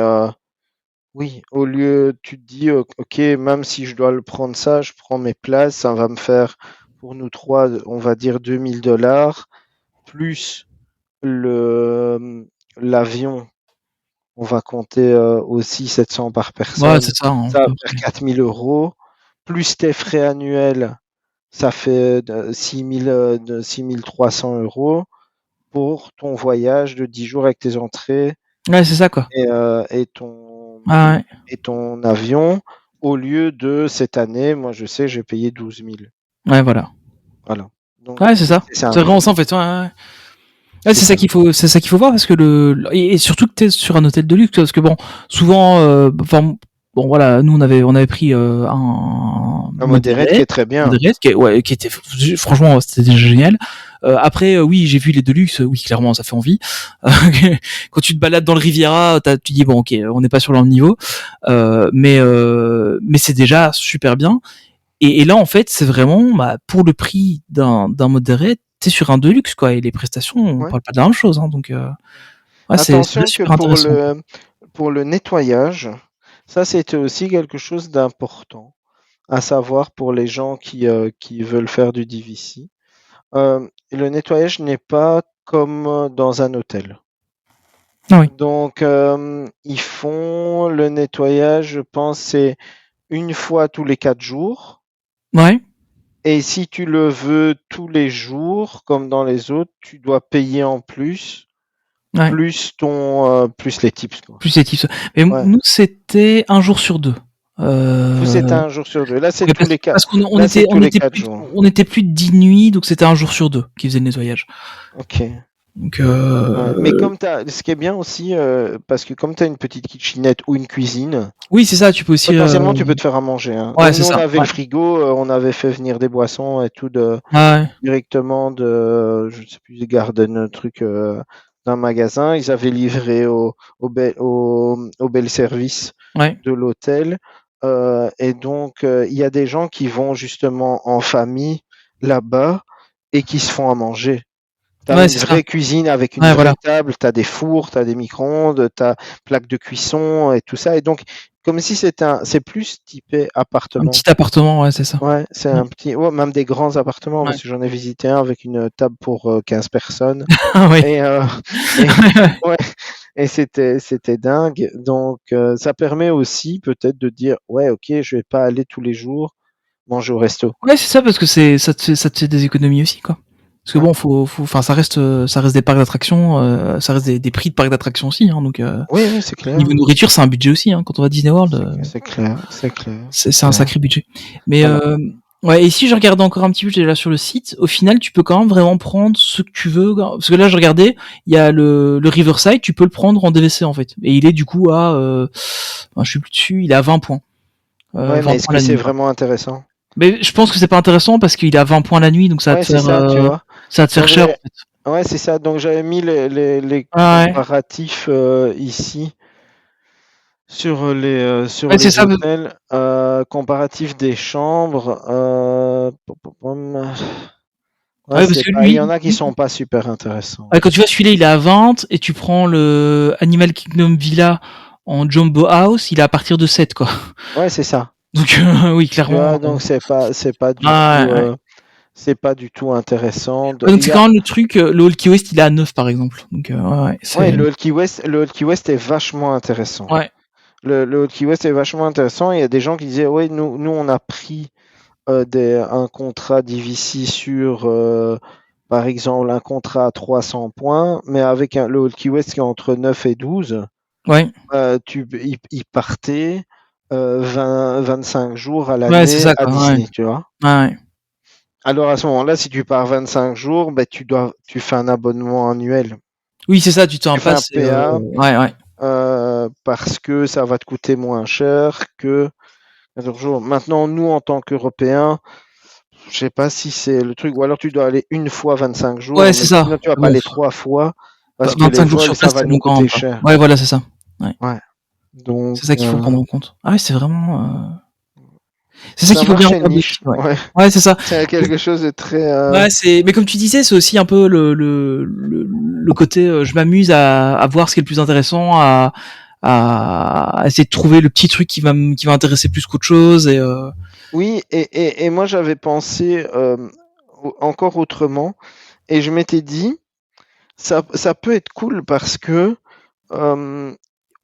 oui, au lieu, tu te dis, ok, même si je dois le prendre ça, je prends mes places, ça va me faire, pour nous trois, on va dire $2000, plus l'avion, on va compter aussi 700 par Ouais, personne, c'est ça, hein, ça va à peu faire près. 4000 €, plus tes frais annuels, ça fait 6300 € pour ton voyage de 10 jours avec tes entrées Ouais, c'est ça, quoi. et, Ah, ouais. et ton avion, au lieu de cette année, moi je sais, j'ai payé 12 000. Ouais, voilà. Voilà. Donc Ouais, c'est ça. c'est un C'est vraiment prix. ça, en fait. Ouais, ouais. Ouais, C'est ça. c'est ça qu'il faut voir parce que et surtout que t'es sur un hôtel de luxe parce que bon, souvent, enfin, bon voilà, nous on avait pris un Un modéré qui est très bien. modéré, ouais, qui était franchement c'était déjà génial. Après, oui, j'ai vu les Deluxe, oui, clairement, ça fait envie. Quand tu te balades dans le Riviera, tu dis bon, ok, on n'est pas sur le même niveau, mais c'est déjà super bien. Et là, en fait, c'est vraiment bah, pour le prix d'un modéré, t'es sur un Deluxe, quoi. Et les prestations, on Ouais. parle pas de la même chose, hein, donc ouais, c'est Attention que super intéressant. pour le nettoyage, ça c'était aussi quelque chose d'important, à savoir pour les gens qui veulent faire du DVC. Le nettoyage n'est pas comme dans un hôtel. Ah oui. Donc, ils font le nettoyage, je pense, c'est une fois tous les 4 jours. Ouais. Et si tu le veux tous les jours, comme dans les autres, tu dois payer en plus, Ouais. plus les tips, quoi. Plus sélectif. Mais Ouais. nous, c'était un jour sur deux. Vous, c'est un jour sur deux. Là, c'est Ouais, tous les quatre. parce qu'on Là, c'est tous les 4 jours. on était plus de 10 nuits, donc c'était un jour sur deux qui faisait le nettoyage. Ok. Donc, Ouais. Mais ce qui est bien aussi, parce que comme tu as une petite kitchenette ou une cuisine, oui, c'est ça, tu peux aussi. potentiellement, tu peux te faire à manger, hein. Ouais, Donc, c'est nous, on ça. avait Ouais. le frigo, on avait fait venir des boissons et tout Ouais. directement je ne sais plus, des Garden, un truc d'un magasin. Ils avaient livré au bel service Ouais. de l'hôtel. Et donc, il y a des gens qui vont justement en famille là-bas et qui se font à manger. Tu as Ouais, une c'est ça. vraie cuisine avec une Ouais, vraie voilà. table, tu as des fours, tu as des micro-ondes, tu as plaques de cuisson et tout ça. Et donc, comme si c'est plus typé Un appartement. petit appartement, ouais, c'est ça. Ouais, c'est Mm. un petit, ouais, même des grands appartements, Ouais. parce que j'en ai visité un avec une table pour 15 personnes. Ah oui. Et, et, ouais, et c'était dingue. Donc, ça permet aussi peut-être de dire, ouais, ok, je vais pas aller tous les jours manger au resto. Ouais, c'est ça, parce que ça te fait des économies aussi, quoi. Parce que Ouais. bon, enfin, ça reste des parcs d'attractions, ça reste des prix de parcs d'attractions aussi, hein, donc, Oui, oui, c'est clair. niveau nourriture, c'est un budget aussi, hein, quand on va à Disney World, C'est clair, c'est clair, c'est c'est un clair. sacré budget. Mais, Voilà. ouais, et si je regardais encore un petit peu, j'étais là sur le site, au final, tu peux quand même vraiment prendre ce que tu veux, parce que là, je regardais, il y a le Riverside, tu peux le prendre en DVC, en fait. Et il est, du coup, je suis plus dessus, il est à 20 points. Ouais, 20 mais est-ce points que la c'est nuit, quoi. vraiment intéressant? Mais je pense que c'est pas intéressant parce qu'il est à 20 points la nuit, donc Ouais, c'est ça, tu vois. ça va te faire Donc, cher, en fait. ouais, c'est ça. Donc, j'avais mis les Ah ouais. comparatifs ici. Sur Ouais, c'est les ça. hôtels, comparatif des chambres, ouais, Ouais, parce que il y en a qui sont pas super intéressants. ouais, quand tu vois celui-là, il est à 20 et tu prends le Animal Kingdom Villa en Jumbo House, il est à partir de 7, quoi. Ouais, c'est ça. Donc, oui, Tu vois, clairement. donc Ah, ouais, ouais. c'est pas du tout intéressant. Ouais, donc c'est quand même le truc, le Hall Key West, il est à 9, par exemple. Donc, ouais, ouais, Ouais, c'est, Le Hulk West est vachement intéressant. ouais. Le Hulk West est vachement intéressant. Il y a des gens qui disaient, ouais, nous, on a pris un contrat d'IVC sur par exemple, un contrat à 300 points, mais avec le All Key West qui est entre 9 et 12, Ouais, il partait 25 jours à ouais, c'est l'année ça, à quoi. Ouais, Disney, tu vois. ouais, ouais. Alors à ce moment-là, si tu pars 25 jours, ben, tu fais un abonnement annuel. Oui, c'est ça, tu te fais un Tu fais un pass. PA Ouais, ouais. parce que ça va te coûter moins cher que 14 jours. Maintenant, nous, en tant qu'Européens, je sais pas si c'est le truc, ou alors tu dois aller une fois 25 Ouais, jours, c'est mais ça. sinon tu vas Mais pas bon, aller 3 fois parce que les 25 jours vols, sur ça place, va c'est nous long quand coûter même, quoi. cher. Ouais, voilà, c'est ça. Ouais. Ouais. Donc, C'est ça qu'il faut prendre en compte. Ah ouais, c'est vraiment. C'est ça c'est un qu'il faut bien marché regarder niche. aussi, ouais. Ouais. Ouais, c'est ça. C'est quelque chose de très. Ouais, c'est. Mais comme tu disais, c'est aussi un peu le côté. Je m'amuse à voir ce qui est le plus intéressant, à essayer de trouver le petit truc qui va intéresser plus qu'autre chose. Et Oui, et moi j'avais pensé encore autrement, et je m'étais dit, ça peut être cool parce que euh,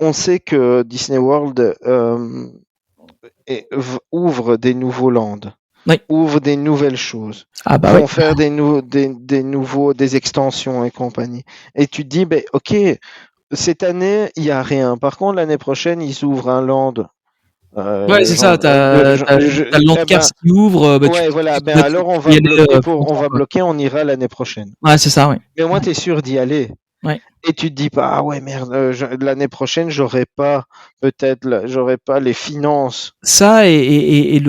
on sait que Disney World ouvre des nouveaux lands, oui. ouvre des nouvelles choses, Ah bah oui. vont faire des extensions et compagnie. Et tu te dis, ben, ok, cette année, il n'y a rien. Par contre, l'année prochaine, ils ouvrent un land. Ouais, c'est ça. T'as le Eh ben, Landcast qui ouvre. Bah, ouais, tu voilà. Ben peux alors, y aller plus on longtemps, va quoi. bloquer, on ira l'année prochaine. Ouais, c'est ça, oui. Mais au moins, tu es sûr d'y aller. Ouais. Et tu te dis pas, ah ouais, merde, l'année prochaine, j'aurais pas les finances. Ça et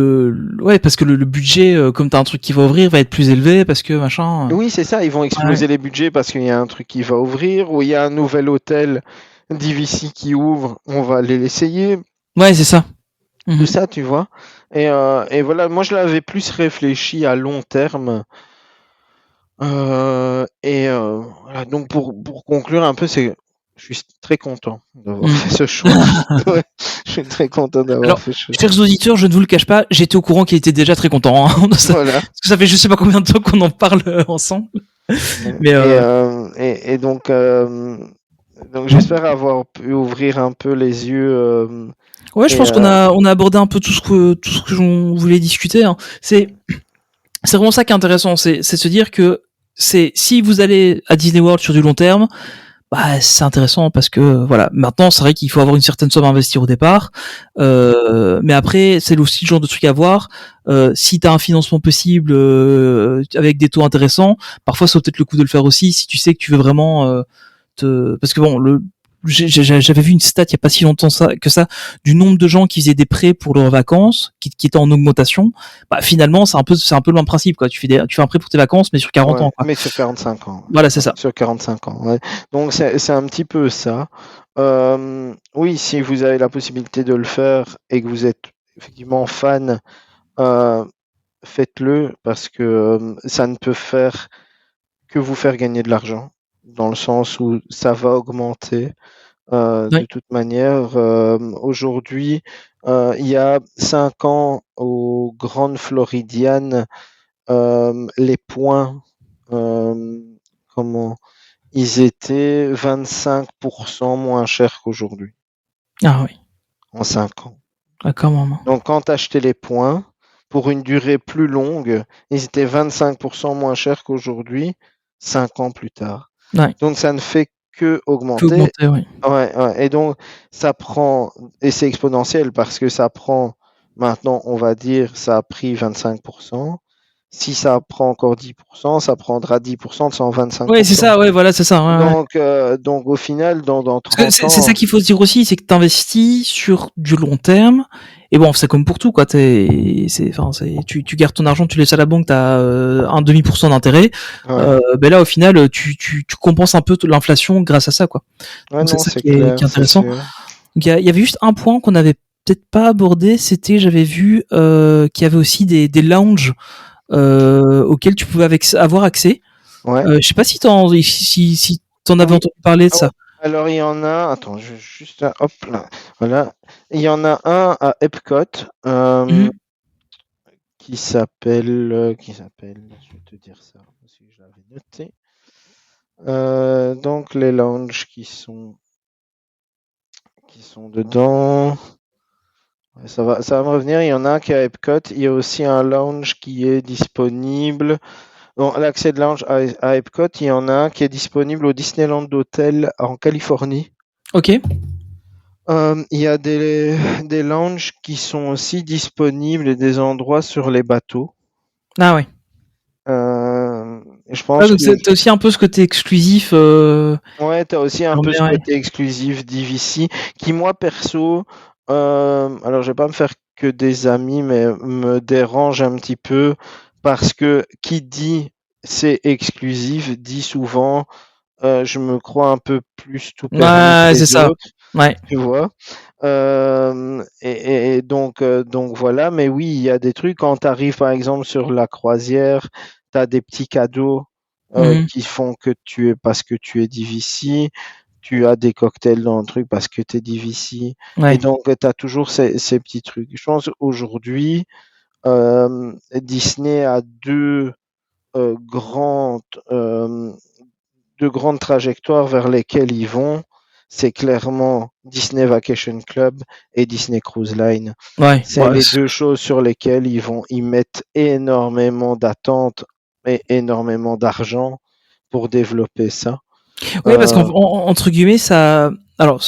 ouais, parce que le budget, comme t'as un truc qui va ouvrir, va être plus élevé parce que machin. Oui, c'est ça, ils vont Ouais. exploser les budgets parce qu'il y a un truc qui va ouvrir, ou il y a un nouvel hôtel DVC qui ouvre, on va aller l'essayer. Ouais, c'est ça. Tout Mhm. ça, tu vois. Et voilà, moi je l'avais plus réfléchi à long terme. Voilà, donc pour conclure un peu, je suis très content d'avoir Mhm. fait ce choix. Ouais, je suis très content d'avoir Alors, fait ce choix. chers auditeurs, je ne vous le cache pas, j'étais au courant qu'il était déjà très content. Hein, Voilà. parce que ça fait je sais pas combien de temps qu'on en parle ensemble. Mais Donc j'espère avoir pu ouvrir un peu les yeux. ouais, je Et pense qu'on a abordé un peu tout ce que on voulait discuter. Hein. C'est vraiment ça qui est intéressant, c'est de se dire que si vous allez à Disney World sur du long terme, bah c'est intéressant parce que voilà, maintenant c'est vrai qu'il faut avoir une certaine somme à investir au départ, mais après c'est aussi le genre de truc à voir. Si t'as un financement possible avec des taux intéressants, parfois ça vaut peut-être le coup de le faire aussi si tu sais que tu veux vraiment parce que bon j'avais vu une stat il y a pas si longtemps que ça du nombre de gens qui faisaient des prêts pour leurs vacances qui étaient en augmentation. Bah finalement c'est un peu le même principe quoi. Tu fais un prêt pour tes vacances mais sur 40 ouais, ans quoi. mais sur 45 ans. Voilà, c'est Ouais, ça. sur 45 ans. Ouais. Donc c'est un petit peu ça. Oui, si vous avez la possibilité de le faire et que vous êtes effectivement fan, euh, faites-le parce que ça ne peut faire que vous faire gagner de l'argent, dans le sens où ça va augmenter. De Oui. toute manière, aujourd'hui, il y a 5 ans, aux Grandes Floridianes, les points, euh, comment, ils étaient 25% moins chers qu'aujourd'hui, Ah oui. en 5 ans. Ah, quand même. Donc, quand tu achetais les points, pour une durée plus longue, ils étaient 25% moins chers qu'aujourd'hui, 5 ans plus tard. Ouais. Donc, ça ne fait que Peut augmenter. augmenter, oui. Ouais, ouais. Et donc, ça prend, et c'est exponentiel parce que ça prend, maintenant, on va dire, ça a pris 25%. Si ça prend encore 10%, ça prendra 10% de Ouais, c'est 125%. ça, ouais, voilà, c'est ça. Ouais, ouais. Donc au final, dans Parce que 30 c'est ça ans, qu'il faut se dire aussi, c'est que t'investis sur du long terme. Et bon, c'est comme pour tout, quoi. Tu gardes ton argent, tu laisses à la banque, t'as un demi pour cent d'intérêt. ouais, Ben là, au final, tu compenses un peu l'inflation grâce à ça, quoi. ouais, Donc c'est non, ça c'est qui est clair, c'est intéressant. sûr. Donc il y avait juste un point qu'on n'avait peut-être pas abordé, c'était, j'avais vu qu'il y avait aussi des lounges auxquels tu pouvais avoir accès. Ouais. Je sais pas si t'en avais Oui. entendu parler de Ah ouais. ça. Alors il y en a, attends, juste, hop là, voilà. Il y en a un à Epcot Mhm. je vais te dire ça, parce que je l'avais noté. Donc les lounges qui sont dedans. Ouais, ça va me revenir. Il y en a un qui est à Epcot. Il y a aussi un lounge qui est disponible Bon, l'accès de lounge à Epcot, il y en a un qui est disponible au Disneyland Hotel en Californie. Ok. Il y a des lounges qui sont aussi disponibles et des endroits sur les bateaux. Ah ouais. Je Ah, pense donc que t'as aussi un peu ce côté exclusif. ouais, t'as aussi un peu ce Ouais. côté exclusif d'IVC qui, moi, perso, alors je vais pas me faire que des amis, mais me dérange un petit peu parce que qui dit c'est exclusif dit souvent je me crois un peu plus tout permis que Ouais, c'est les ça. autres, Ouais. tu vois. Et donc voilà, mais oui, il y a des trucs quand tu arrives par exemple sur la croisière, tu as des petits cadeaux Mhm. qui font que tu es parce que tu es DVC, tu as des cocktails dans le truc parce que tu es DVC, et Ouais. donc tu as toujours ces petits trucs. Je pense aujourd'hui, Disney a euh, grandes, euh, deux grandes trajectoires vers lesquelles ils vont. C'est clairement Disney Vacation Club et Disney Cruise Line. Ouais. C'est les deux choses sur lesquelles ils vont y mettre énormément d'attentes et énormément d'argent pour développer ça. Oui, parce Euh, entre guillemets, ça. Alors,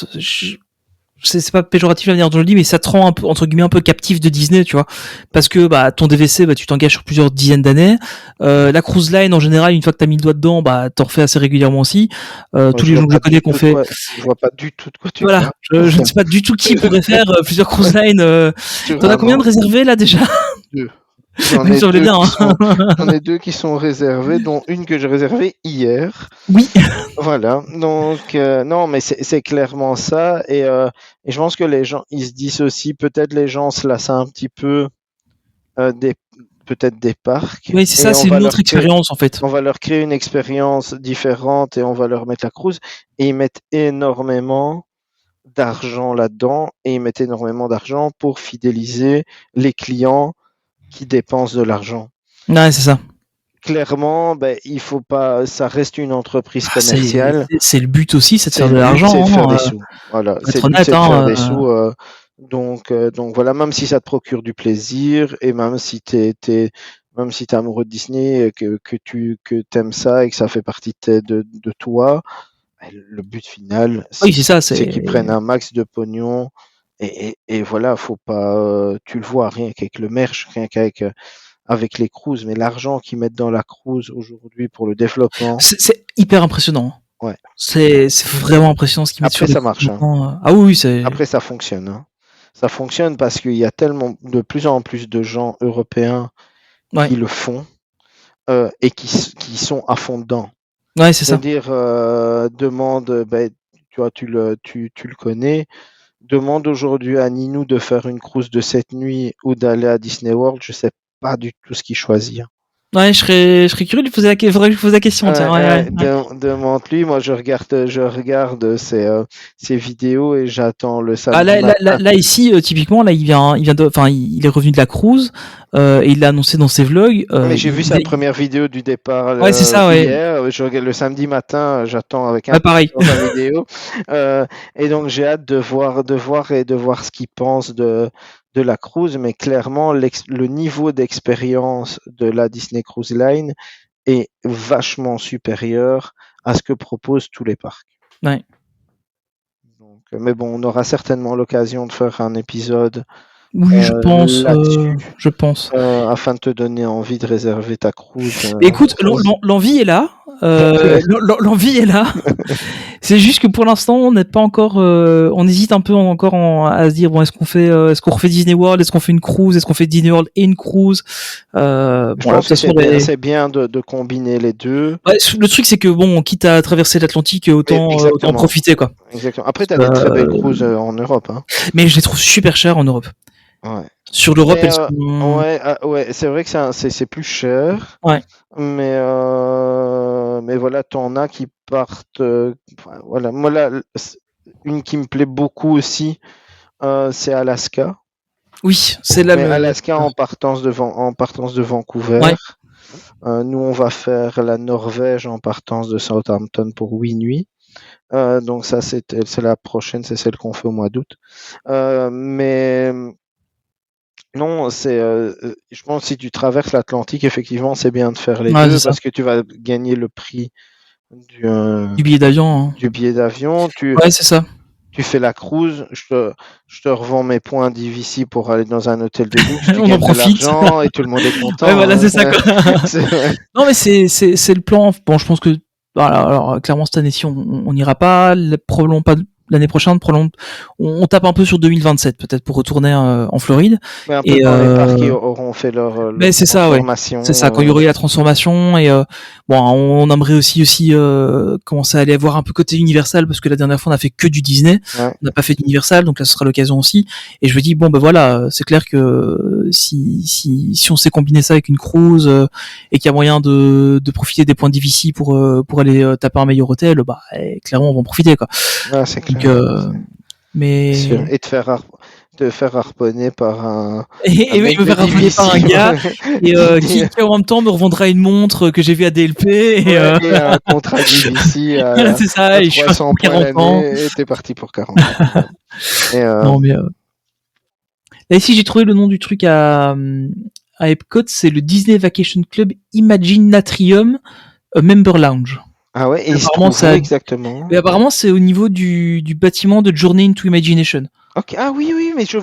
c'est pas péjoratif la manière dont je le dis, mais ça te rend un peu, entre guillemets, un peu captif de Disney, tu vois. Parce que, bah, ton DVC, bah, tu t'engages sur plusieurs dizaines d'années. La cruise line, en général, une fois que t'as mis le doigt dedans, bah, t'en refais assez régulièrement aussi. Tous je les vois gens que je pas connais du qu'on tout de fait, quoi, je vois pas du tout de quoi tu voilà. parles. Je ne sais pas du tout qui pourrait faire plusieurs cruise lines. Sur T'en as un combien de an, réservés, là, déjà? deux. J'en Même ai sur les deux biens, qui hein. sont, j'en ai deux qui sont réservés, dont une que j'ai réservée hier. Oui. Voilà, donc non, mais c'est clairement ça, et je pense que les gens, ils se disent aussi, peut-être les gens se lassent un petit peu des peut-être des parcs, Oui, c'est et ça, c'est une autre expérience, en fait. on va leur créer une expérience différente et on va leur mettre la cruise, et ils mettent énormément d'argent là-dedans, et ils mettent énormément d'argent pour fidéliser les clients qui dépensent de l'argent. Ouais, c'est ça. Clairement, ben, il faut pas, ça reste une entreprise Ah, commerciale. c'est le but aussi, c'est de C'est faire le de but, c'est de l'argent, faire hein. des sous. Voilà, Faut c'est être le but, honnête, c'est de faire hein. des sous. Donc voilà, même si ça te procure du plaisir, et même si même si t'es amoureux de Disney, et que t'aimes ça et que ça fait partie de toi, ben, le but final, Oui, c'est ça, c'est c'est. qu'ils prennent un max de pognon. Et voilà, faut pas, tu le vois, rien qu'avec le merch, rien qu'avec avec les cruises, mais l'argent qu'ils mettent dans la cruise aujourd'hui pour le développement, C'est hyper impressionnant. ouais. C'est vraiment impressionnant ce qu'ils mettent Après, sur les ça cruises marche, hein. maintenant. Ah oui, oui, c'est. Après, ça fonctionne, hein. Ça fonctionne parce qu'il y a tellement de plus en plus de gens européens Ouais, qui le font et qui sont à fond dedans. ouais, c'est ça. C'est-à-dire, demande, ben, tu vois, tu le connais, demande aujourd'hui à Ninou de faire une cruise de 7 nuits ou d'aller à Disney World, je sais pas du tout ce qu'il choisit, hein. Ouais, je serais curieux de lui poser faudrait que je lui pose la question, tiens. Ouais, ouais, ouais. Demande-lui, moi je regarde ses vidéos et j'attends le Ah, samedi matin. là ici, typiquement, là, enfin, il est revenu de la cruise et il l'a annoncé dans ses vlogs. Mais j'ai vu sa première vidéo du départ Ouais, c'est ça, ouais. hier. Je regarde le samedi matin, j'attends avec Ouais, pareil. impatience la vidéo. Et donc j'ai hâte de voir ce qu'il pense de la cruise. Mais clairement, le niveau d'expérience de la Disney Cruise Line est vachement supérieur à ce que proposent tous les parcs. Ouais. Donc, mais bon, on aura certainement l'occasion de faire un épisode Oui, je pense, là-dessus je pense. afin de te donner envie de réserver ta cruise. Écoute, l'envie est là. L'envie est là. C'est juste que pour l'instant, on n'est pas encore, on hésite un peu encore à se dire bon, est-ce qu'on refait Disney World, est-ce qu'on fait une cruise, est-ce qu'on fait Disney World et une cruise. Je Bon, là, de pense toute que façon, c'est bien de combiner les deux. ouais, le truc c'est que bon, quitte à traverser l'Atlantique, autant en Exactement. profiter quoi. Exactement. Après, tu as des très belles cruises en Europe, hein. Mais je les trouve super chers en Europe. Ouais. Sur l'Europe, Mais elles sont. ouais, ouais, c'est vrai que c'est plus cher. Ouais. Mais voilà, t'en as qui partent. Enfin, voilà. Moi, là, une qui me plaît beaucoup aussi, c'est Alaska. Oui, c'est là Mais le. Alaska en partance de Vancouver. Ouais. Nous, on va faire la Norvège en partance de Southampton pour 8 nuits. Donc ça, c'est la prochaine, c'est celle qu'on fait au mois d'août. Mais Non, je pense que si tu traverses l'Atlantique, effectivement, c'est bien de faire les Ouais, deux c'est ça. parce que tu vas gagner le prix du, Du billet d'avion. Hein. du billet d'avion. Ouais, c'est ça. Tu fais la cruise, je te revends mes points d'IVC pour aller dans un hôtel de luxe, tu On en gagnes de profite. l'argent et tout le monde est content. Ouais, voilà, c'est Hein. ça, quoi. Ouais. Non, mais c'est le plan. Bon, je pense que, voilà, alors, clairement, cette année-ci, on n'ira pas. Probablement pas l'année prochaine. Probablement, on tape un peu sur 2027, peut-être, pour retourner en Floride. Mais un peu Et, quand les parcs auront fait mais leur c'est ça, ouais. C'est ça, quand il y transformation. aurait eu la transformation et bon, on aimerait aussi commencer à aller voir un peu côté Universal parce que la dernière fois on a fait que du Disney, Ouais. on n'a pas fait d'Universal, donc là ce sera l'occasion aussi. Et je me dis bon ben voilà, c'est clair que si on sait combiner ça avec une cruise et qu'il y a moyen de profiter des points d'IVC pour aller taper un meilleur hôtel, bah clairement on va en profiter quoi. Ouais, c'est Donc clair. mais C'est sûr. Et te faire harponner par un et mec me de faire rappeler par un DVC gars et qui dit qui en même temps me revendra une montre que j'ai vue à DLP et ouais, et un contrat DVC voilà, c'est ça à et je suis parti 300 pour points 40 ans. l'année et t'es parti pour 40 ans. Ouais. Et Non mais là ici j'ai trouvé le nom du truc à Epcot, c'est le Disney Vacation Club Imaginatrium Member Lounge. ah ouais, et il se Apparemment trouve où ça exactement? mais apparemment c'est au niveau du bâtiment de Journey into Imagination. Ok, ah oui, oui, mais je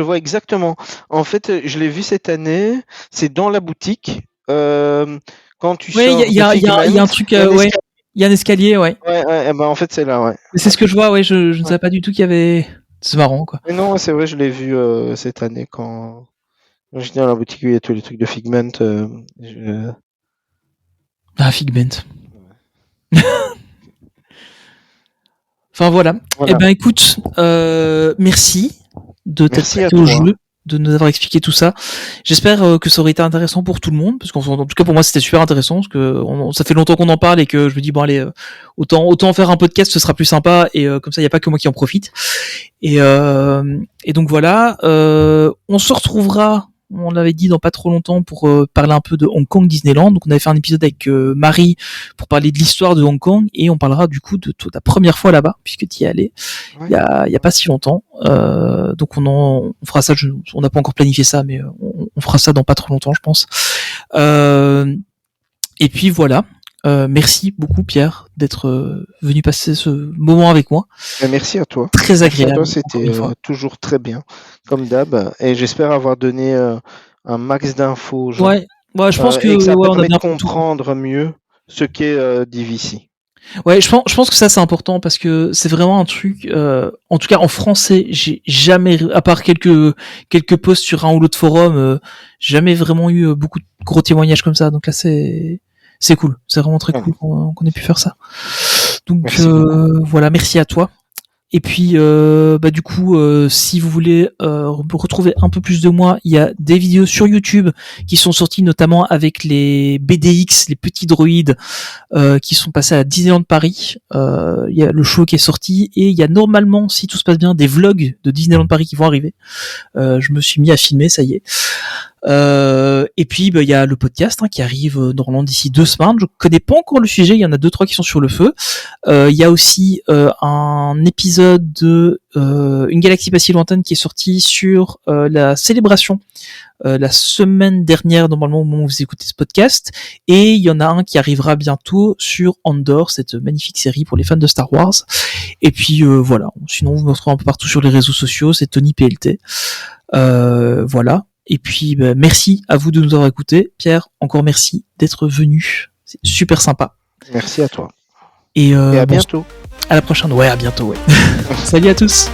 vois exactement. En fait, je l'ai vu cette année. C'est dans la boutique. Quand tu Ouais, sors de il y Figment, a un truc il y a un ouais, escalier. il y a un escalier ouais. Ouais, ouais, eh ben, en fait, c'est là, ouais. Mais c'est ce que je vois ouais, je ne Ouais. savais pas du tout qu'il y avait c'est marrant quoi. Mais non, c'est vrai, je l'ai vu cette année quand j'étais dans la boutique où il y a tous les trucs de Figment. Ah Figment. Enfin voilà. Eh Voilà. ben écoute, merci de t'être Merci à prêté au toi. jeu, de nous avoir expliqué tout ça. J'espère que ça aurait été intéressant pour tout le monde, parce qu'en en tout cas pour moi c'était super intéressant, parce que ça fait longtemps qu'on en parle et que je me dis bon allez, autant faire un podcast, ce sera plus sympa et comme ça il y a pas que moi qui en profite. Et donc voilà, on se retrouvera. On l'avait dit dans pas trop longtemps pour parler un peu de Hong Kong Disneyland. Donc on avait fait un épisode avec Marie pour parler de l'histoire de Hong Kong et on parlera du coup de ta première fois là-bas puisque tu y es allé Ouais. il y a pas si longtemps. Donc on fera ça. On n'a pas encore planifié ça, mais on fera ça dans pas trop longtemps, je pense. Et puis voilà. Merci beaucoup Pierre d'être venu passer ce moment avec moi. Et merci à toi. Très Merci à agréable. toi, Encore c'était une fois. toujours très bien, comme d'hab. Et j'espère avoir donné un max d'infos aux gens. Ouais, je pense que Et que ça ouais, on a permet de bien fait le tour. comprendre mieux ce qu'est DVC. Ouais, je pense que ça c'est important parce que c'est vraiment un truc. En tout cas en français, j'ai jamais, à part quelques posts sur un ou l'autre forum, jamais vraiment eu beaucoup de gros témoignages comme ça. Donc là c'est cool, c'est vraiment très cool qu'on ait pu faire ça. Donc Merci beaucoup. voilà, merci à toi. Et puis, du coup, si vous voulez retrouver un peu plus de moi, il y a des vidéos sur YouTube qui sont sorties, notamment avec les BDX, les petits droïdes, qui sont passés à Disneyland Paris. Il y a le show qui est sorti et il y a normalement, si tout se passe bien, des vlogs de Disneyland Paris qui vont arriver. Je me suis mis à filmer, ça y est. Et puis il y a le podcast qui arrive normalement d'ici 2 semaines. Je connais pas encore le sujet, il y en a 2-3 qui sont sur le feu. Il y a aussi un épisode de Une galaxie pas si lointaine qui est sorti sur la célébration la semaine dernière normalement au moment où vous écoutez ce podcast, et il y en a un qui arrivera bientôt sur Andor, cette magnifique série pour les fans de Star Wars. Et puis voilà, sinon vous me retrouvez un peu partout sur les réseaux sociaux, c'est Tony PLT. Voilà. Et puis, merci à vous de nous avoir écoutés. Pierre, encore merci d'être venu. C'est super sympa. Merci à toi. Et à bientôt. À la prochaine. Ouais, à bientôt. Ouais. Salut à tous.